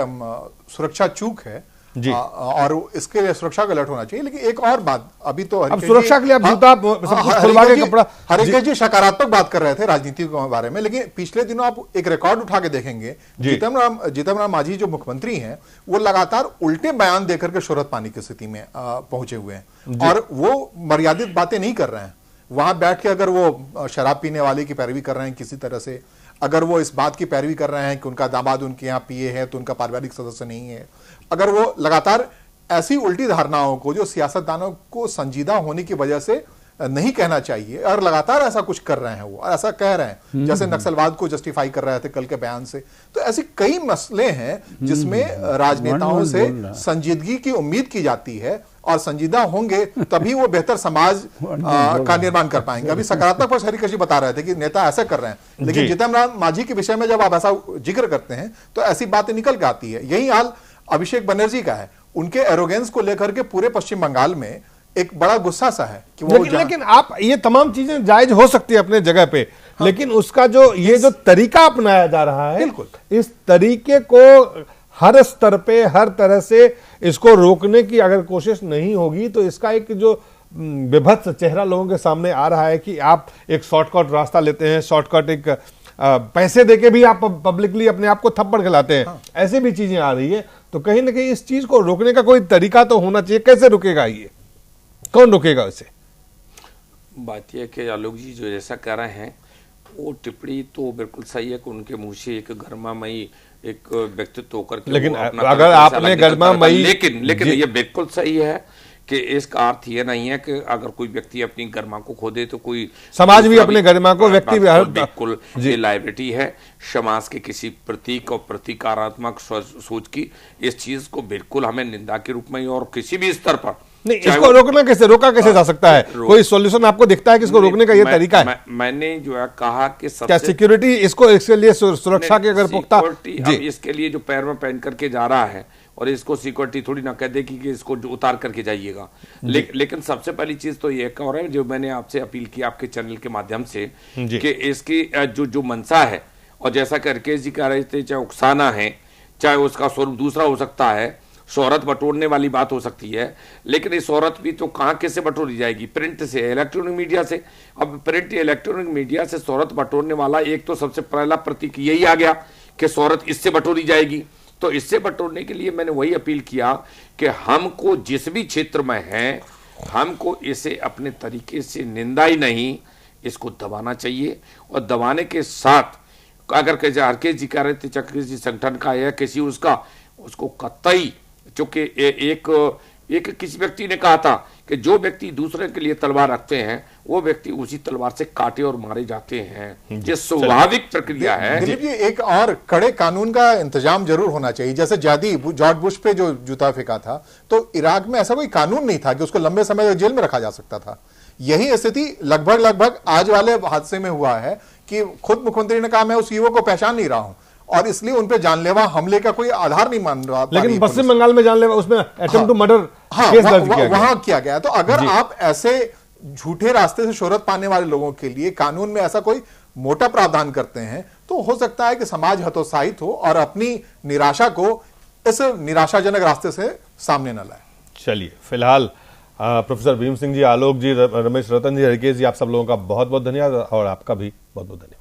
सुरक्षा चूक है जी, और इसके लिए सुरक्षा का अलर्ट होना चाहिए। लेकिन एक और बात, अभी तो अब सुरक्षा के लिए आप जूता सब कुछ खुलवा के कपड़ा, हरिकेश जी सकारात्मक बात कर रहे थे राजनीति के बारे में, लेकिन पिछले दिनों आप एक रिकॉर्ड उठा के देखेंगे, जीतन राम मांझी जो मुख्यमंत्री हैं, वो लगातार उल्टे बयान देकर के शोहरत पाने की स्थिति में पहुंचे हुए हैं, और वो मर्यादित बातें नहीं कर रहे हैं। वहां बैठ के अगर वो शराब पीने वाले की पैरवी कर रहे हैं किसी तरह से, अगर वो इस बात की पैरवी कर रहे हैं कि उनका दामाद उनके यहाँ पिए है तो उनका पारिवारिक सदस्य नहीं है, अगर वो लगातार ऐसी उल्टी धारणाओं को जो सियासतदानों को संजीदा होने की वजह से नहीं कहना चाहिए, और लगातार ऐसा कुछ कर रहे हैं, वो ऐसा कह रहे हैं, जैसे नक्सलवाद को जस्टिफाई कर रहे थे कल के बयान से, तो ऐसे कई मसले हैं जिसमें राजनेताओं से संजीदगी की उम्मीद की जाती है, और संजीदा होंगे तभी वो बेहतर समाज का निर्माण कर पाएंगे। अभी सकारात्मक पक्ष हरिकेश जी बता रहे थे कि नेता ऐसा कर रहे हैं, लेकिन जीतन राम मांझी के विषय में जब आप ऐसा जिक्र करते हैं तो ऐसी बातें निकल के आती है। यही हाल अभिषेक बनर्जी का है, उनके एरोगेंस को लेकर के पूरे पश्चिम बंगाल में एक बड़ा गुस्सा सा है कि वो लेकिन आप, ये तमाम चीजें जायज हो सकती है अपने जगह पे, लेकिन उसका जो ये जो तरीका अपनाया जा रहा है, बिल्कुल इस तरीके को हर स्तर पे हर तरह से इसको रोकने की अगर कोशिश नहीं होगी तो इसका एक जो विभत्स चेहरा लोगों के सामने आ रहा है कि आप एक शॉर्टकट रास्ता लेते हैं, शॉर्टकट एक पैसे देके भी आप पब्लिकली अपने आप को थप्पड़ खिलाते हैं, ऐसे भी चीजें आ रही है। तो कहीं ना कहीं इस चीज को रोकने का कोई तरीका तो होना चाहिए। कैसे रुकेगा ये, कौन रोकेगा इसे? बात यह कि आलोक जी जो जैसा कह रहे हैं, वो टिप्पणी तो बिल्कुल सही है कि उनके मुंह से एक गर्मामयी एक व्यक्तित्व होकर के, लेकिन अगर आपने गर्मामयी, लेकिन ये बिल्कुल सही है कि इसका अर्थ ये नहीं है कि अगर कोई व्यक्ति अपनी गरिमा को खो दे तो कोई समाज भी अपने गरिमा को, व्यक्ति भी, बिल्कुल ये लाइबिलिटी है समाज के किसी प्रतीक और प्रतीकात्मक सोच की। इस चीज को बिल्कुल हमें निंदा के रूप में और किसी भी स्तर पर नहीं, इसको रोकना कैसे, रोका कैसे जा सकता है? कोई सॉल्यूशन आपको दिखता है कि इसको रोकने का ये तरीका है? मैंने जो है कहा कि क्या सिक्योरिटी, इसके लिए सुरक्षा के अगर पुख्ता, इसके लिए जो पैर में पहन करके जा रहा है, और इसको सिक्योरिटी थोड़ी ना कह दे कि इसको उतार करके जाइएगा। लेकिन सबसे पहली चीज तो ये एक और है जो मैंने आपसे अपील की आपके चैनल के माध्यम से कि इसकी जो मंशा है, और जैसा कि हरकेश जी कह रहे थे, चाहे उकसाना है, चाहे उसका स्वरूप दूसरा हो सकता है, शोहरत बटोरने वाली बात हो सकती है, लेकिन ये शोहरत भी तो कहाँ कैसे बटोरी जाएगी? प्रिंट से, इलेक्ट्रॉनिक मीडिया से। अब प्रिंट इलेक्ट्रॉनिक मीडिया से शोहरत बटोरने वाला एक तो सबसे पहला प्रतीक यही आ गया कि शोहरत इससे बटोरी जाएगी। तो इससे बटोरने के लिए मैंने वही अपील किया कि हमको जिस भी क्षेत्र में है, हमको इसे अपने तरीके से निंदा ही नहीं, इसको दबाना चाहिए। और दबाने के साथ अगर कैसे हरकेश जी कह रहे थे, किसी संगठन का या किसी उसको कतई, चूंकि एक किसी व्यक्ति ने कहा था कि जो व्यक्ति दूसरे के लिए तलवार रखते हैं वो व्यक्ति उसी तलवार से काटे और मारे जाते हैं। ये स्वाभाविक प्रक्रिया है। दिलीप जी, एक और कड़े कानून का इंतजाम जरूर होना चाहिए। जैसे जॉर्ज बुश पे जो जूता फेंका था, तो इराक में ऐसा कोई कानून नहीं था कि उसको लंबे समय तक जेल में रखा जा सकता था। यही स्थिति लगभग आज वाले हादसे में हुआ है कि खुद मुख्यमंत्री ने कहा मैं उस युवक को पहचान नहीं रहा हूं और इसलिए उन पे जानलेवा हमले का कोई आधार नहीं मान रहा। लेकिन पश्चिम बंगाल में जानलेवा उसमें अटेम्प्ट टू मर्डर केस दर्ज किया गया, वहां किया गया। तो अगर आप ऐसे झूठे रास्ते से शोहरत पाने वाले लोगों के लिए कानून में ऐसा कोई मोटा प्रावधान करते हैं तो हो सकता है कि समाज हतोत्साहित हो और अपनी निराशा को इस निराशाजनक रास्ते से सामने न लाए। चलिए, फिलहाल प्रोफेसर भीम सिंह जी, आलोक जी, रमेश रतन जी, हरकेश जी, आप सब लोगों का बहुत बहुत धन्यवाद और आपका भी बहुत बहुत धन्यवाद।